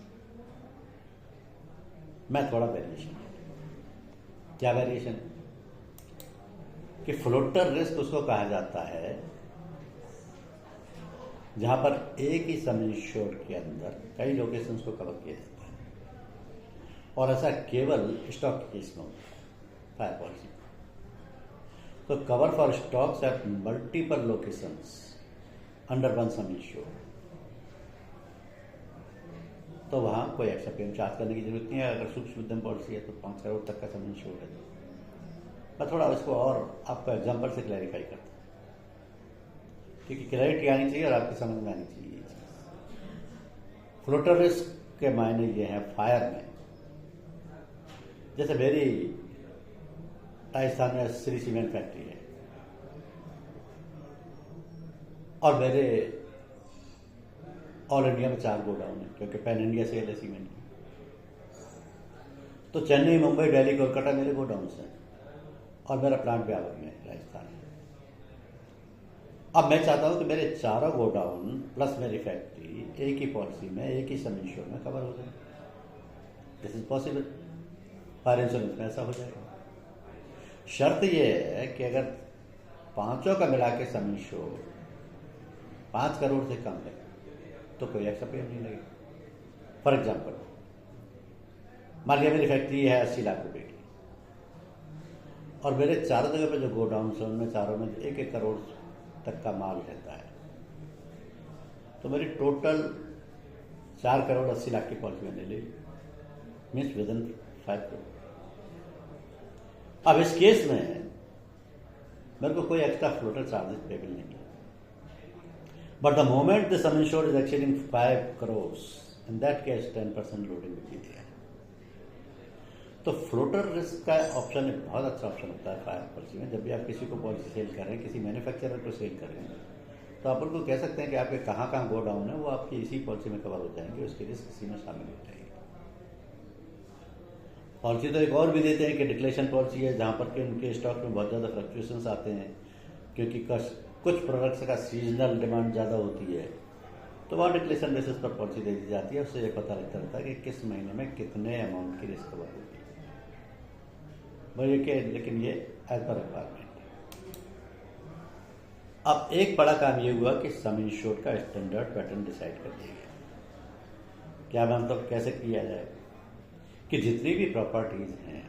में थोड़ा वेरिएशन है। क्या वेरिएशन है कि फ्लोटर रिस्क उसको कहा जाता है जहाँ पर एक ही सम इंश्योर्ड के अंदर कई लोकेशंस को कवर किया जाता है, और ऐसा केवल स्टॉक के केस में होता है फायर पॉलिसी। तो cover for stocks at multiple locations under one some insured, तो वहाँ कोई एक्स्ट्रा पेमेंट चार्ज करने की जरूरत नहीं है। अगर सूक्ष्म उद्यम पॉलिसी है तो 5 करोड़ तक का सम इंश्योर्ड है। मैं थोड़ा इसको और आपको एग्जांपल से क्लैरिफाई करता हूँ, क्योंकि क्लैरिटी आनी चाहिए और आपकी समझ में आनी चाहिए ये चीज़। फ्लोटर रिस्क के मायने ये हैं फायर में, जैसे मेरी राजस्थान में श्री सीमेंट फैक्ट्री है और मेरे ऑल इंडिया में 4 गोडाउन है, क्योंकि पैन इंडिया सेल है सीमेंट की। तो चेन्नई, मुंबई, दिल्ली, कोलकाता मेरे गोडाउन्स हैं और मेरा प्लांट ब्यावर में राजस्थान है। अब मैं चाहता हूं कि मेरे चारों गोडाउन प्लस मेरी फैक्ट्री एक ही पॉलिसी में, एक ही सम इंश्योर में कवर हो जाए। This is possible, fire insurance में ऐसा हो जाएगा। शर्त यह है कि अगर पांचों का मिला के सम इंश्योर 5 करोड़ से कम है तो कोई एक्स्ट्रा पेमेंट नहीं लगेगा। फॉर एग्जाम्पल, मान लिया मेरी फैक्ट्री है 80 लाख रुपए की और मेरे चारों जगह पे जो गोडाउन है उनमें चारों में 1-1 करोड़ तक का माल रहता है, तो मेरी टोटल 4 करोड़ 80 लाख की पॉलिसी मैंने ली, मीन्स विद इन 5 करोड़। अब इस केस में मेरे को कोई एक्स्ट्रा फ्लोटर चार्जेस पेबल नहीं है। But the moment the sum insured is exceeding 5 crores, in that case 10% loading will be there. तो फ्लोटर रिस्क का ऑप्शन एक बहुत अच्छा ऑप्शन होता है फायर पॉलिसी में। जब भी आप किसी को पॉलिसी सेल कर रहे हैं, किसी मैन्युफैक्चरर को सेल कर रहे हैं, तो आप उनको कह सकते हैं कि आपके कहाँ कहाँ गोडाउन है वो आपकी इसी पॉलिसी में कवर हो जाएंगे, उसकी रिस्क इसी में शामिल हो जाएगी। पॉलिसी तो एक और भी देते हैं कि डिक्लेरेशन पॉलिसी है, जहाँ पर कि उनके स्टॉक में बहुत ज़्यादा फ्लक्चुएशंस आते हैं, क्योंकि कुछ प्रोडक्ट्स का सीजनल डिमांड ज़्यादा होती है, तो वहाँ डिक्लेरेशन बेसिस पर पॉलिसी दे दी जाती है। उससे ये पता लगता रहता है कि किस महीने में कितने अमाउंट की रिस्क कवर होगी भाई, लेकिन ये एज पर रिक्वायरमेंट। अब एक बड़ा काम ये हुआ कि सम इंश्योर्ड का स्टैंडर्ड पैटर्न डिसाइड कर दिया गया। क्या मतलब कैसे किया जाए कि जितनी भी प्रॉपर्टीज हैं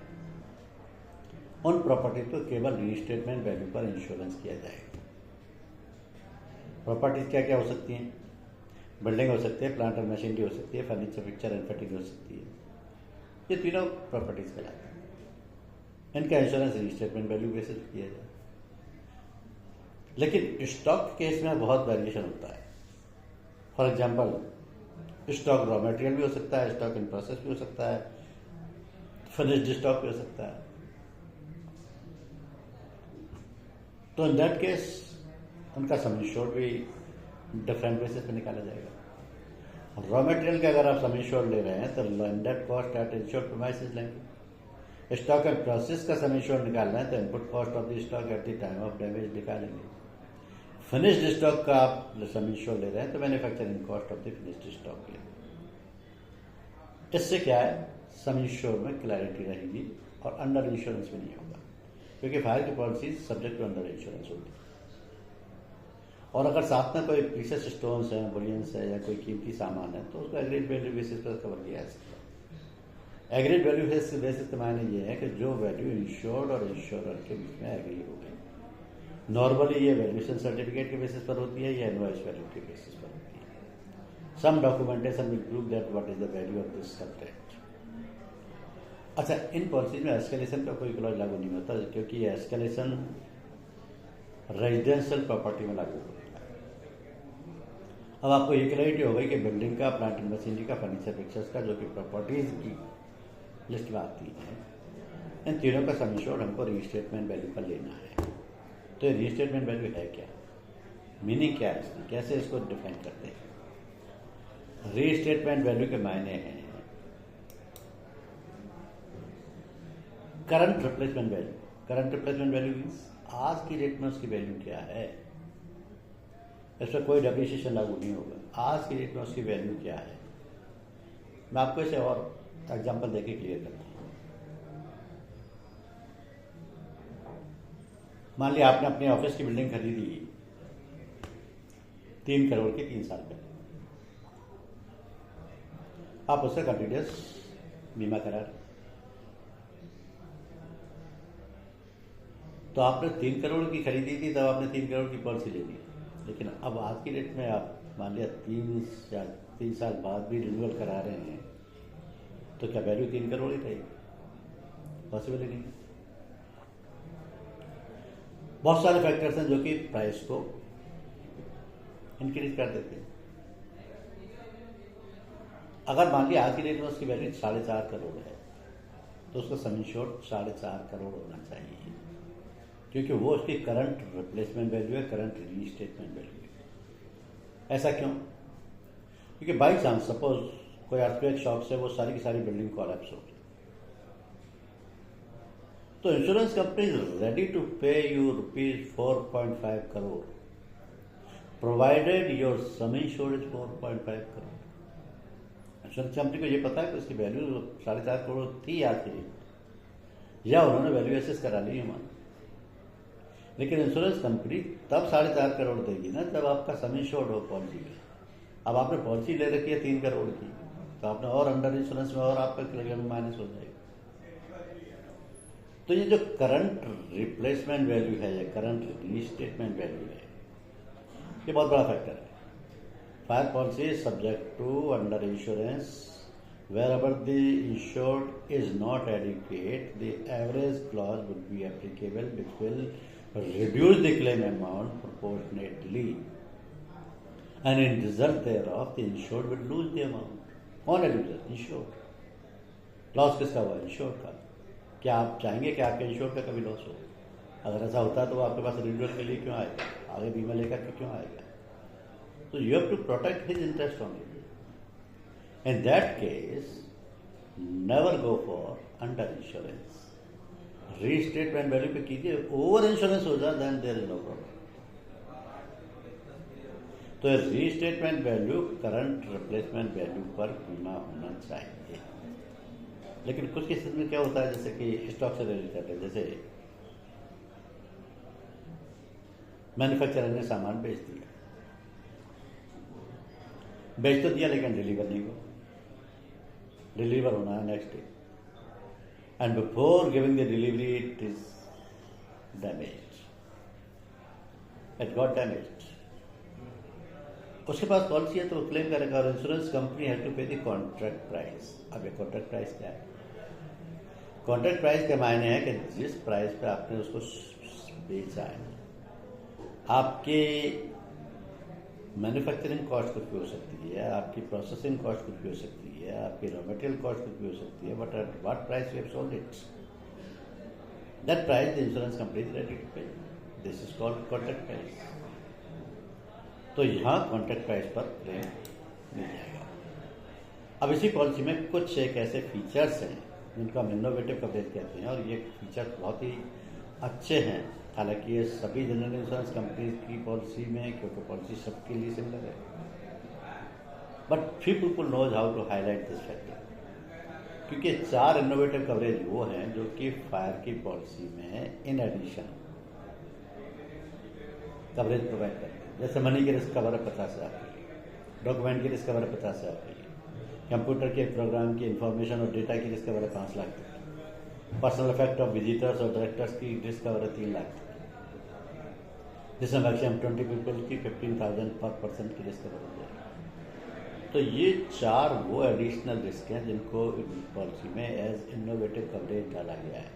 उन प्रॉपर्टीज को केवल रीस्टेटमेंट वैल्यू पर इंश्योरेंस किया जाएगा। प्रॉपर्टीज क्या क्या हो सकती हैं? बिल्डिंग हो सकती है, प्लांट और मशीनरी हो सकती है, फर्नीचर, पिक्चर एंड फिटिंग हो सकती है। ये तीनों प्रॉपर्टीज कहलाती हैं। इनका इंश्योरेंस रीस्टेटमेंट वैल्यू बेसिस किया जाए। लेकिन स्टॉक केस में बहुत वेरिएशन होता है। For example, stock raw material भी हो सकता है, स्टॉक इन प्रोसेस भी हो सकता है, फिनिश्ड स्टॉक भी हो सकता है। तो इन दैट केस उनका सम इंश्योर्ड भी डिफरेंट बेसिस पे निकाला जाएगा। रॉ मटेरियल का अगर आप सम इंश्योर्ड ले रहे हैं तो landed cost at insured premises लेंगे। स्टॉक एंड प्रोसेस का सम इंश्योर्ड निकाल रहे हैं तो input cost of the stock at the time of damage निकालेंगे। फिनिश्ड स्टॉक का आप सम इंश्योर्ड ले रहे हैं तो manufacturing cost of the finished stock लेंगे। इससे क्या है, सम इंश्योर्ड में क्लैरिटी रहेगी और अंडर इंश्योरेंस भी नहीं होगा, क्योंकि फायर की policy subject to under insurance होती है। और अगर साथ में कोई प्रीशियस स्टोन्स हैं, बुलियंस है या कोई कीमती सामान है तो उसको एग्रीड वैल्यू बेसिस पर कवर किया जा सकता है। एग्रीड वैल्यू बेसिस के मायने ये है कि जो वैल्यू इंश्योर्ड और इंश्योरर के बीच में एग्री हो गई। नॉर्मली ये वैल्यूएशन सर्टिफिकेट के बेसिस पर होती है या इनवॉइस वैल्यू के बेसिस पर होती है। Some documentation will prove that what is the value of this subject. अच्छा, इन पॉलिसीज में एस्केलेशन का कोई क्लॉज लागू नहीं होता, क्योंकि ये एस्केलेशन रेजिडेंशियल प्रॉपर्टी में लागू होता है। अब आपको ये क्लैरिटी हो गई कि बिल्डिंग का, प्लांट एंड मशीनरी का, फर्नीचर, पिक्चर्स का, जो कि प्रॉपर्टीज की लिस्ट में आती है, इन तीनों का सम इंश्योर्ड हमको रीस्टेटमेंट वैल्यू पर लेना है। तो ये रीस्टेटमेंट वैल्यू है क्या, मीनिंग क्या है इसकी, कैसे इसको डिफाइन करते हैं? रीस्टेटमेंट वैल्यू के मायने हैं current replacement value. Current replacement value means आज की डेट में उसकी वैल्यू क्या है, इस पर कोई डेप्रिसिएशन लागू नहीं होगा। आज की डेट में उसकी वैल्यू क्या है, मैं आपको इसे और एग्जांपल देके क्लियर करता हूँ। मान लिया आपने अपने ऑफिस की बिल्डिंग खरीदी 3 करोड़ के 3 साल में आप उससे कंटिन्यूस बीमा करा रहे, तो आपने 3 करोड़ की खरीदी थी, तब आपने 3 करोड़ की पॉलिसी ले ली। लेकिन अब आज की डेट में आप मान लिया 3 साल बाद भी रिन्यूअल करा रहे हैं, तो क्या वैल्यू 3 करोड़ ही रहेगी? पॉसिबल ही नहीं। बहुत सारे फैक्टर्स हैं जो कि प्राइस को इंक्रीज कर देते हैं। अगर मान लिया आज की डेट में उसकी वैल्यू 4.5 करोड़ है, तो उसका सम इंश्योर्ड 4.5 करोड़ होना चाहिए, क्योंकि वो उसकी करंट रिप्लेसमेंट वैल्यू है, करंट रीस्टेटमेंट वैल्यू है। ऐसा क्यों? क्योंकि बाई चांस सपोज कोई अर्थक्वेक शॉक से वो सारी की सारी बिल्डिंग कोलैप्स हो गई, तो insurance company is ready to pay you ₹4.5 crore provided your sum insured is 4.5 crore. Insurance company को ये पता है कि उसकी वैल्यू 4.5 करोड़ थी आज की डेट, या उन्होंने वैल्यू एसेस करा ली है मान। लेकिन इंश्योरेंस कंपनी तब 4.5 करोड़ देगी ना जब आपका सम इंश्योर्ड हो पॉलिसी में। अब आपने पॉलिसी ले रखी है 3 करोड़ की, तो आपने और अंडर इंश्योरेंस में और आपका क्लेम माइनस हो जाएगा। तो ये जो करंट रिप्लेसमेंट वैल्यू है या करंट रीस्टेटमेंट वैल्यू है, ये बहुत बड़ा फैक्टर है। Fire policy is subject to under insurance wherever the insured is not adequate, the average clause would be applicable, which will reduce the claim amount proportionately, and in result thereof, the insured will lose the amount. कौन है loser? Insured. Loss किसका हुआ? Insured का। क्या आप चाहेंगे कि आपके इंश्योर्ड का कभी लॉस हो? अगर ऐसा होता है तो वो आपके पास रिन्यूअल के लिए क्यों आएगा? आगे बीमा लेकर के क्यों आएगा? तो you have to protect his interest only. In that case, never go for under insurance. Restatement value पे कीजिए, ओवर इंश्योरेंस हो जाए then there is no problem. तो restatement value current replacement value पर बीमा होना चाहिए। लेकिन कुछ केसेस में क्या होता है, जैसे कि स्टॉक से रिलेटेड है, जैसे मैन्युफैक्चरर ने सामान बेच दिया, बेच तो दिया लेकिन डिलीवर नहीं हुआ, डिलीवर होना है next day, and before giving the delivery it is damaged, it got damaged. उसके पास पॉलिसी है तो वो क्लेम करेगा, और इंश्योरेंस कंपनी हैव टू पे द कॉन्ट्रैक्ट प्राइस। अब ये कॉन्ट्रैक्ट प्राइस क्या है? कॉन्ट्रैक्ट प्राइस के मायने है कि जिस प्राइस पे आपने उसको बेचा है, आपके मैन्युफैक्चरिंग कॉस्ट कुछ भी हो सकती है, आपकी प्रोसेसिंग कॉस्ट कुछ भी हो सकती है, आपकी रॉ मटेरियल कॉस्ट कुछ भी हो सकती है, but at what price you have sold it, that price the insurance company is ready to pay. This is called contract price. तो यहाँ कॉन्ट्रैक्ट प्राइस पर क्लेम मिल जाएगा। अब इसी पॉलिसी में कुछ एक ऐसे फीचर्स हैं जिनको हम इनोवेटिव कवरेज कहते हैं, और ये फीचर बहुत ही अच्छे हैं। हालांकि ये सभी जनरल इंश्योरेंस कंपनी की पॉलिसी में, क्योंकि पॉलिसी सबके लिए सिमिलर है, but few people knows how to highlight this factor, क्योंकि 4 इनोवेटिव कवरेज वो हैं जो कि फायर की पॉलिसी में इन एडिशन कवरेज प्रोवाइड करते हैं। जैसे मनी की रिस्क कवर है 50,000 के लिए, डॉक्यूमेंट की रिस्क कवर है 50,000 के लिए, कंप्यूटर के प्रोग्राम की इंफॉर्मेशन और डेटा की रिस्क कवर है 5 लाख तक, पर्सनल इफेक्ट ऑफ विजिटर्स और डायरेक्टर्स की रिस्क कवर है 3 लाख, जिसमें मैक्सिमम 20 पीपल की 15,000 पर पर्सन की रिस्क कवर हो जाएगी। तो ये 4 वो एडिशनल रिस्क हैं जिनको पॉलिसी में एज इनोवेटिव कवरेज डाला गया है।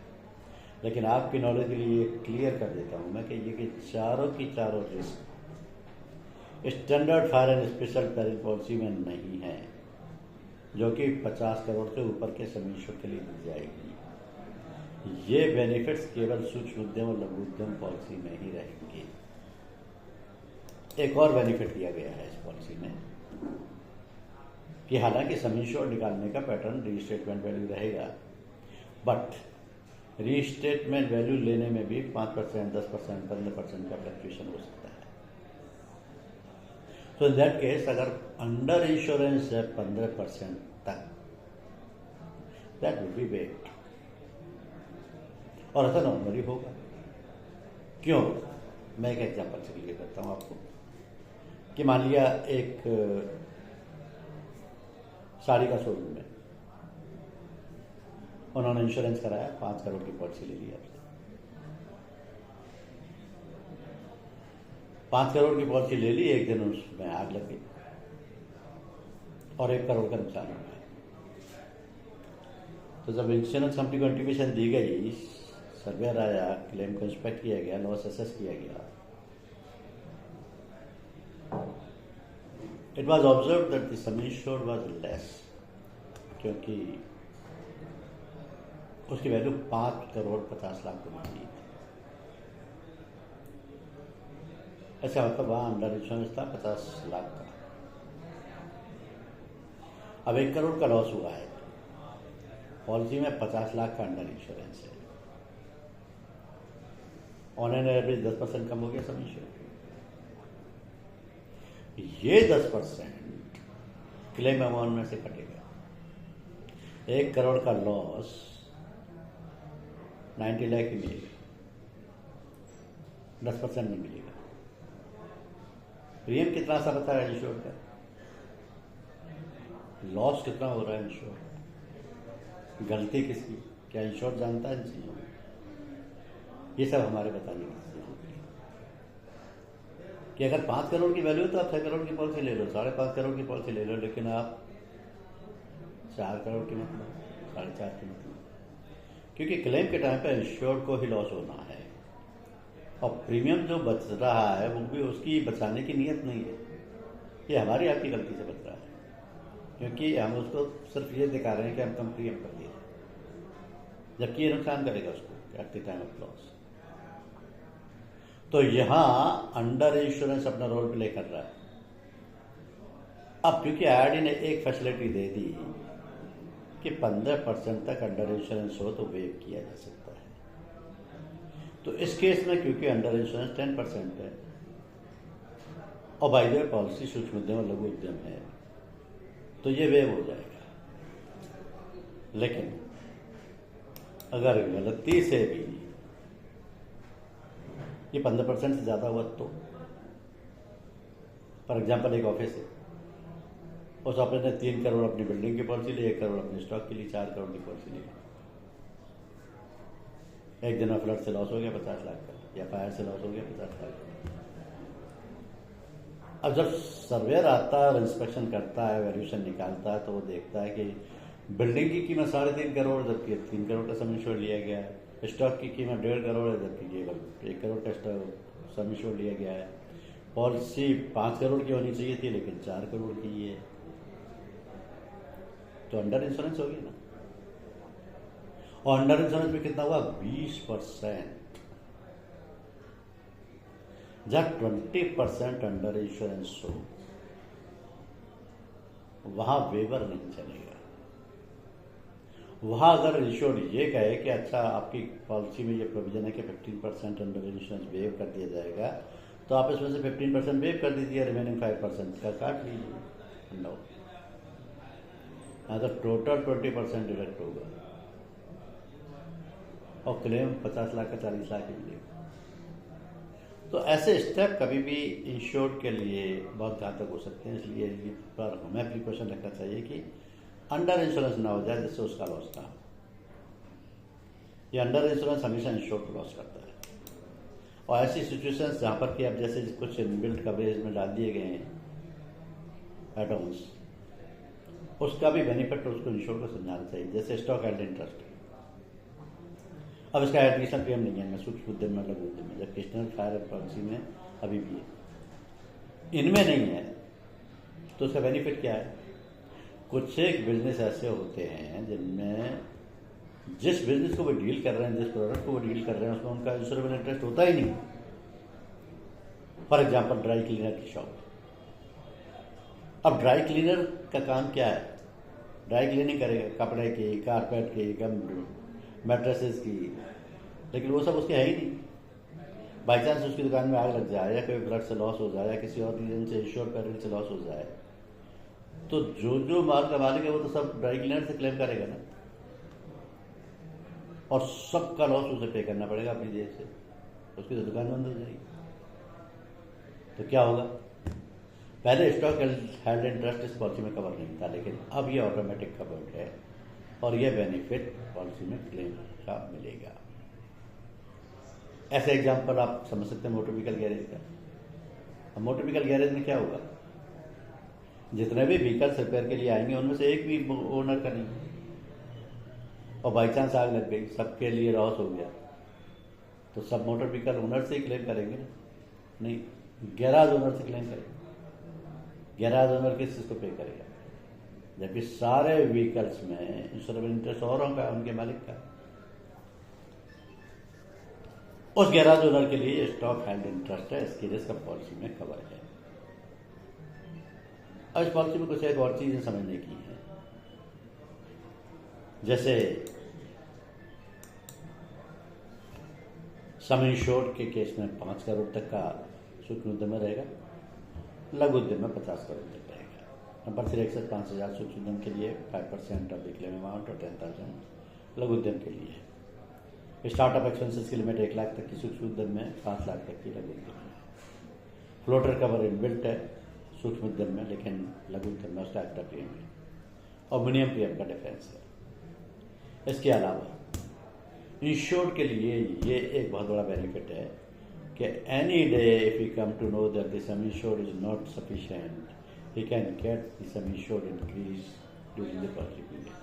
लेकिन आपकी नॉलेज के लिए ये क्लियर कर देता हूँ मैं कि ये कि चारों की चारों risk standard fire and special peril policy में नहीं है, जो कि 50 करोड़ से ऊपर के समीक्षक के लिए दी जाएगी। ये बेनिफिट्स केवल सूक्ष्म उद्यम और लघु उद्यम पॉलिसी में ही रहेंगे। एक और बेनिफिट दिया गया है इस पॉलिसी में कि हालांकि सम इंश्योर्ड निकालने का पैटर्न रीस्टेटमेंट वैल्यू रहेगा, बट रीस्टेटमेंट वैल्यू लेने में भी 5%, 10%, 15% का फ्लक्चुएशन हो सकता है। तो इन दैट केस अगर अंडर इंश्योरेंस है 15% तक, दैट विल बी वेट, और ऐसा नॉर्मली होगा। क्यों? मैं एक एग्जाम्पल से क्लियर करता हूँ आपको। कि मान लिया एक साड़ी का शोरूम है, उन्होंने इंश्योरेंस कराया, 5 करोड़ की पॉलिसी ले ली आपसे। 5 करोड़ की पॉलिसी ले ली, एक दिन उसमें आग लग गई और 1 करोड़ का नुकसान हो गया। तो जब इंश्योरेंस कंपनी को इंटीमेशन दी गई, सर्वेयर आया, क्लेम को इंस्पेक्ट किया गया, लॉस असेस किया गया, it was observe that the sum insured was less, क्योंकि उसकी वैल्यू 5 करोड़ 50 लाख को निकली थी। ऐसा मतलब वहां अंडर इंश्योरेंस था 50 लाख का। अब 1 करोड़ का लॉस हुआ है, पॉलिसी में 50 लाख का अंडर इंश्योरेंस है, ऑन एन एवरेज 10% कम हो गया सब इंश्योरेंस। ये 10% क्लेम अमाउंट में से कटेगा। 1 करोड़ का लॉस 90 लाख ही मिलेगा, 10% नहीं मिलेगा। प्रीमियम कितना सा बता है इंश्योर का, लॉस कितना हो रहा है इंश्योर, गलती किसकी, क्या इंश्योर जानता है इन चीजों में? ये सब हमारे बताने की चीजें होती हैं कि अगर 5 करोड़ की वैल्यू है तो आप 6 करोड़ की पॉलिसी ले लो, 5.5 करोड़ की पॉलिसी ले लो, लेकिन आप 4 करोड़ की मत लो, 4.5 की मत लो, क्योंकि क्लेम के टाइम पे इंश्योर्ड को ही लॉस होना है और प्रीमियम जो बच रहा है वो भी उसकी बचाने की नीयत नहीं है, ये हमारी आपकी गलती से बच रहा है, क्योंकि हम उसको सिर्फ ये दिखा रहे हैं कि हम कम प्रीमियम कर दिए, जबकि ये नुकसान करेगा उसको eight the time of loss. तो यहां अंडर इंश्योरेंस अपना रोल प्ले कर रहा है। अब क्योंकि आईआरडी ने एक फैसिलिटी दे दी कि 15% तक अंडर इंश्योरेंस हो तो वेव किया जा सकता है, तो इस केस में क्योंकि अंडर इंश्योरेंस 10% है और बाय द वे पॉलिसी सूक्ष्म उद्यम और लघु उद्यम है, तो ये वेव हो जाएगा। लेकिन अगर गलती से भी ये 15% से ज्यादा हुआ तो, फॉर एग्जाम्पल एक ऑफिस है, उस ऑफिस ने 3 करोड़ अपनी बिल्डिंग की पॉलिसी ली, 1 करोड़ अपने स्टॉक के लिए, 4 करोड़ की पॉलिसी ली, एक दिन में फ्लड से लॉस हो गया 50 लाख का, या फायर से लॉस हो गया 50 लाख का। अब जब सर्वेयर आता है और इंस्पेक्शन करता है, वैल्यूएशन निकालता है, तो वो देखता है कि बिल्डिंग की कीमत 3.5 करोड़, जबकि 3 करोड़ का सम इंश्योर्ड लिया गया है, स्टॉक की कीमत 1.5 करोड़ है, जबकि केवल 1 करोड़ का स्टॉक सम इंश्योर्ड लिया गया है, पॉलिसी 5 करोड़ की होनी चाहिए थी लेकिन 4 करोड़ की ही है, तो अंडर इंश्योरेंस होगी ना। और अंडर इंश्योरेंस में कितना हुआ, 20%। जब 20% अंडर इंश्योरेंस हो वहां वेवर नहीं चलेगा। वहां अगर इंश्योर्ड ये कहे कि अच्छा आपकी पॉलिसी में ये प्रोविजन है कि 15% अंडर इंश्योरेंस वेव कर दिया जाएगा, तो आप इसमें से 15% वेव कर दीजिए, रिमेनिंग 5% का काट लीजिए। नो, अगर टोटल 20% डिडक्ट होगा और क्लेम 50 लाख का 40 लाख ही मिलेगा। तो ऐसे स्टेप कभी भी इंश्योर्ड के लिए बहुत घातक हो सकते हैं, इसलिए पर हमें प्रिकॉशन रखना चाहिए कि अंडर इंश्योरेंस ना हो जाए जिससे उसका लॉस ना हो। ये अंडर इंश्योरेंस हमेशा इंश्योर्ड को लॉस करता है, और ऐसी सिचुएशंस जहां पर कि अब जैसे कुछ इनबिल्ट कवरेज में डाल दिए गए हैं एडॉन्स, उसका भी बेनिफिट उसको इंश्योर्ड को समझाना चाहिए, जैसे स्टॉक एंड इंटरेस्ट। अब इसका एडमिशन प्रीमियम नहीं है, मैं सूक्ष्म उद्यम में, लघु उद्यम में, जबकि स्टैंडर्ड फायर पॉलिसी में अभी भी है, इनमें नहीं है। तो उसका बेनिफिट क्या है? कुछ एक बिजनेस ऐसे होते हैं जिनमें जिस बिजनेस को वो डील कर रहे हैं, जिस प्रोडक्ट को वो डील कर रहे हैं, उसमें उनका इंश्योरेबल इंटरेस्ट होता ही नहीं। फॉर एग्जाम्पल ड्राई क्लीनर की शॉप। अब ड्राई क्लीनर का काम क्या है? ड्राई क्लीनिंग करेगा कपड़े की, कारपेट की, मैट्रेसेस की, लेकिन वो सब उसके है ही नहीं। बाई चांस उसकी दुकान में आग लग जाए, या कोई फ्लड से लॉस हो जाए, या किसी और रीजन से इंश्योर पेरिल से लॉस हो जाए, तो जो माल का मालिक है वो तो सब ड्राई क्लीनर से क्लेम करेगा ना, और सबका लॉस उसे पे करना पड़ेगा अपनी जेब से, उसकी तो दुकान बंद हो जाएगी। तो क्या होगा? पहले स्टॉक हेल्ड इन ट्रस्ट इस पॉलिसी में कवर नहीं था, लेकिन अब ये ऑटोमेटिक कवर्ड है और ये बेनिफिट पॉलिसी में क्लेम का मिलेगा। ऐसे एग्जाम्पल आप समझ सकते हैं मोटर व्हीकल गैरेज का। अब मोटर व्हीकल गैरेज में क्या होगा, जितने भी व्हीकल्स रिपेयर के लिए आएंगे उनमें से एक भी ओनर का नहीं है, और बाई चांस आग लग गई, सबके लिए लॉस हो गया, तो सब मोटर व्हीकल ओनर से ही क्लेम करेंगे ना? नहीं, गैराज ओनर से क्लेम करेंगे। गैराज ओनर किस चीज़ को पे करेगा, जबकि सारे व्हीकल्स में इंश्योरेंस इंटरेस्ट और होगा उनके मालिक का। उस गैराज ओनर के लिए स्टॉक हेल्ड इंटरेस्ट है, इसकी रिस्क पॉलिसी में कवर है। अब इस पॉलिसी में कुछ एक और चीजें समझने की है, जैसे सम इंश्योर्ड के केस में 5 करोड़ तक का सूक्ष्म उद्यम में रहेगा, लघु उद्यम में 50 करोड़ तक रहेगा। कंपल्सरी एक्सेस 5,000 सूक्ष्म उद्यम के लिए, 5% ऑफ द क्लेम अमाउंट और 10,000 लघु उद्यम के लिए। स्टार्टअप एक्सपेंसेस की लिमिट 1 लाख तक की सूक्ष्म उद्यम में, 5 लाख तक की लघु उद्यम में। फ्लोटर कवर इनबिल्ट है सूक्ष्म उद्यम में, लेकिन लघु उद्यम में उसका एक्स्ट्रा प्रीमियम है और मिनिमम प्रीमियम का डिफरेंस है। इसके अलावा इंश्योर्ड के लिए ये एक बहुत बड़ा बेनिफिट है कि any day if you come to know that the sum insured is not sufficient, he can get the sum insured increase during the policy period.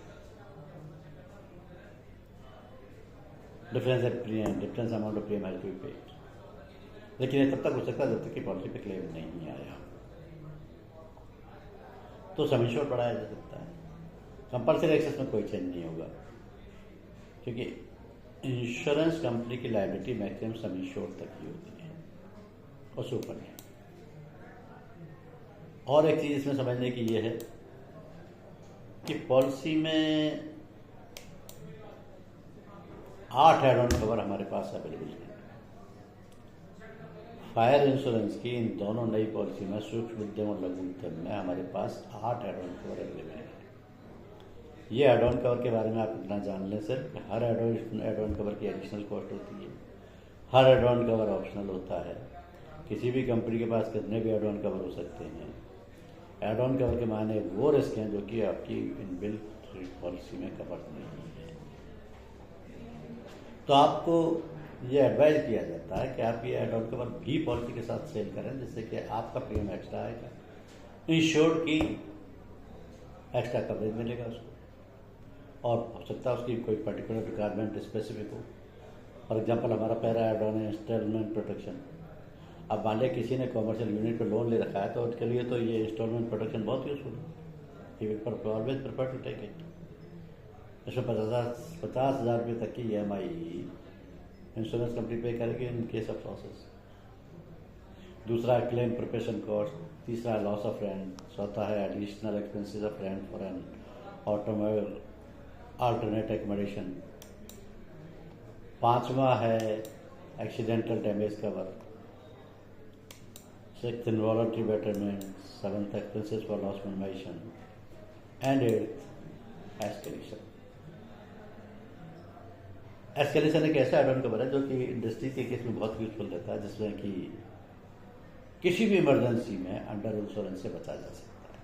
Difference amount of premium has to be paid, लेकिन ये तब तक हो सकता है जब तक कि पॉलिसी पे क्लेम नहीं आया, तो सम इंश्योर्ड बढ़ाया जा सकता है। कंपल्सरी एक्सेस में कोई चेंज नहीं होगा, क्योंकि इंश्योरेंस कंपनी की लायबिलिटी मैक्सिमम सम इंश्योर्ड तक ही होती है, उससे ऊपर नहीं। और एक चीज इसमें समझने की ये है कि पॉलिसी में 8 एड ऑन कवर हमारे पास अवेलेबल है। फायर इंश्योरेंस की इन दोनों नई पॉलिसी में सूक्ष्म उद्यम और लघु उद्यम में हमारे पास 8 एड ऑन कवर अवेलेबल है। ये एड ऑन कवर के बारे में आप इतना जान लें सर, हर एड ऑन कवर की एडिशनल कॉस्ट होती है, हर एड ऑन कवर ऑप्शनल होता है। किसी भी कंपनी के पास कितने भी एड ऑन कवर हो सकते हैं। एड ऑन कवर के माने वो रिस्क हैं जो कि आपकी इनबिल्ट पॉलिसी में कवर नहीं है। तो आपको ये एडवाइस किया जाता है कि आप ये एड ऑन कवर भी पॉलिसी के साथ सेल करें, जिससे कि आपका प्रीमियम एक्स्ट्रा आएगा, इंश्योर्ड की एक्स्ट्रा कवरेज मिलेगा उसको, और हो सकता है उसकी कोई पर्टिकुलर रिक्वायरमेंट स्पेसिफिक हो। फॉर एग्जांपल हमारा पहला एड ऑन है इंस्टॉलमेंट प्रोटेक्शन। अब मान लिया किसी ने कॉमर्शियल यूनिट पे लोन ले रखा है, तो उसके लिए तो ये इंस्टॉलमेंट प्रोटेक्शन बहुत यूजफुल है। He will always prefer to take it. इसमें 50,000 रुपये तक की EMI इंश्योरेंस कंपनी पे करेगी इन केस ऑफ लॉसेस। दूसरा क्लेम प्रिपरेशन कॉस्ट, तीसरा लॉस ऑफ रेंट, चौथा है additional expenses of rent for an automobile alternate accommodation, पांचवा है accidental damage cover, sixth involuntary betterment, seventh expenses for loss minimisation and eighth escalation. Escalation एक ऐसा add on cover है जो कि इंडस्ट्री के केस में बहुत यूजफुल रहता है, जिसमें कि किसी भी इमरजेंसी में अंडर इंश्योरेंस से बचा जा सकता है।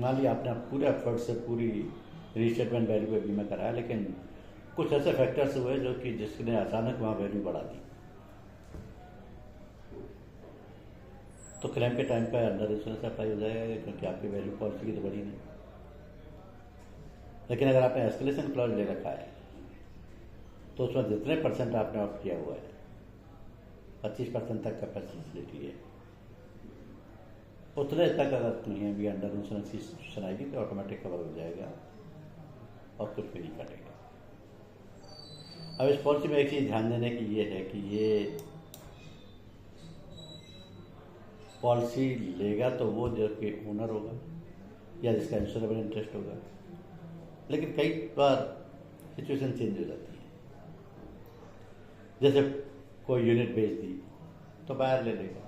मान लिया आपने पूरे एफर्ट से पूरी रीस्टेटमेंट वैल्यू पे बीमा कराया, लेकिन कुछ ऐसे फैक्टर्स हुए जो कि जिसने अचानक वहां वैल्यू बढ़ा दी, तो क्लेम के टाइम पे अंडर इंश्योरेंस अप्लाई हो जाएगा, क्योंकि आपकी वैल्यू पॉलिसी की तो बढ़ी नहीं। लेकिन अगर आपने एस्केलेशन क्लॉज ले रखा है, तो उसमें जितने परसेंट आपने ऑप्ट किया हुआ है, 25% तक का फैसिलिटी है, उतने तक अगर तुम्हें भी अंडर इंश्योरेंस की सिचुएशन आएगी तो ऑटोमेटिक कवर हो जाएगा और कुछ भी नहीं कटेगा। अब इस पॉलिसी में एक चीज ध्यान देने की ये है कि ये पॉलिसी लेगा तो वो जो कि ओनर होगा या जिसका इंश्योरेबल इंटरेस्ट होगा, लेकिन कई बार सिचुएशन चेंज हो जाती है। जैसे कोई यूनिट बेच दी तो बायर ले लेगा,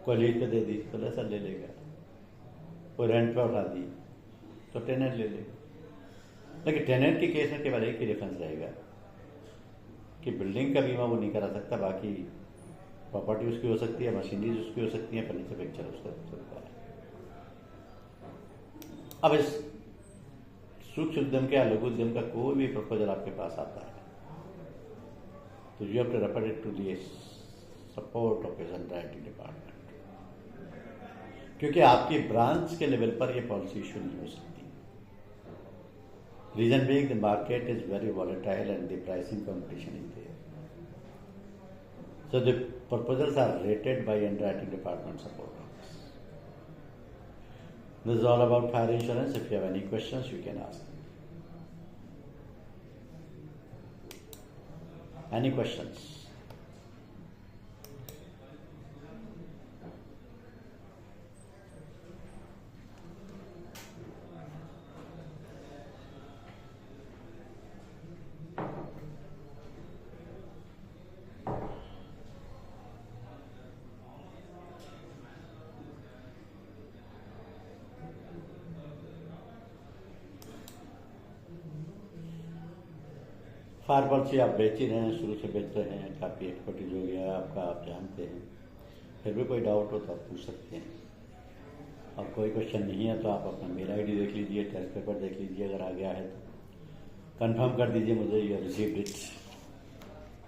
कोई लीज पे दे दी तो लेसर ले लेगा, कोई रेंट पे उठा दी तो टेनेंट ले लेगा। लेकिन टेनेंट के केस में केवल एक ही डिफरेंस रहेगा कि बिल्डिंग का बीमा वो नहीं करा सकता, बाकी प्रॉपर्टी उसकी हो सकती है, मशीनरीज उसकी हो सकती है, फर्नीचर पिक्चर उसका हो सकता है। अब इस सूक्ष्म उद्यम का या लघु उद्यम का कोई भी प्रपोजल आपके पास आता है तो you have to refer it to the support of his underwriting department, क्योंकि आपकी ब्रांच के लेवल पर यह पॉलिसी इशू नहीं हो सकती। Reason being the market is very volatile and the pricing competition is there, so the proposals are rated by underwriting department support office. This is all about fire insurance. If you have any questions, you can ask. Any questions? Fire policy आप बेच ही रहे हैं, शुरू से बेच रहे हैं, काफ़ी एक्सपर्टीज हो गया है आपका, आप जानते हैं। फिर भी कोई डाउट हो तो आप पूछ सकते हैं। अब कोई क्वेश्चन नहीं है तो आप अपना मेल आईडी देख लीजिए, टेस्ट पेपर देख लीजिए, अगर आ गया है तो कंफर्म कर दीजिए मुझे यू रिसीव्ड इट।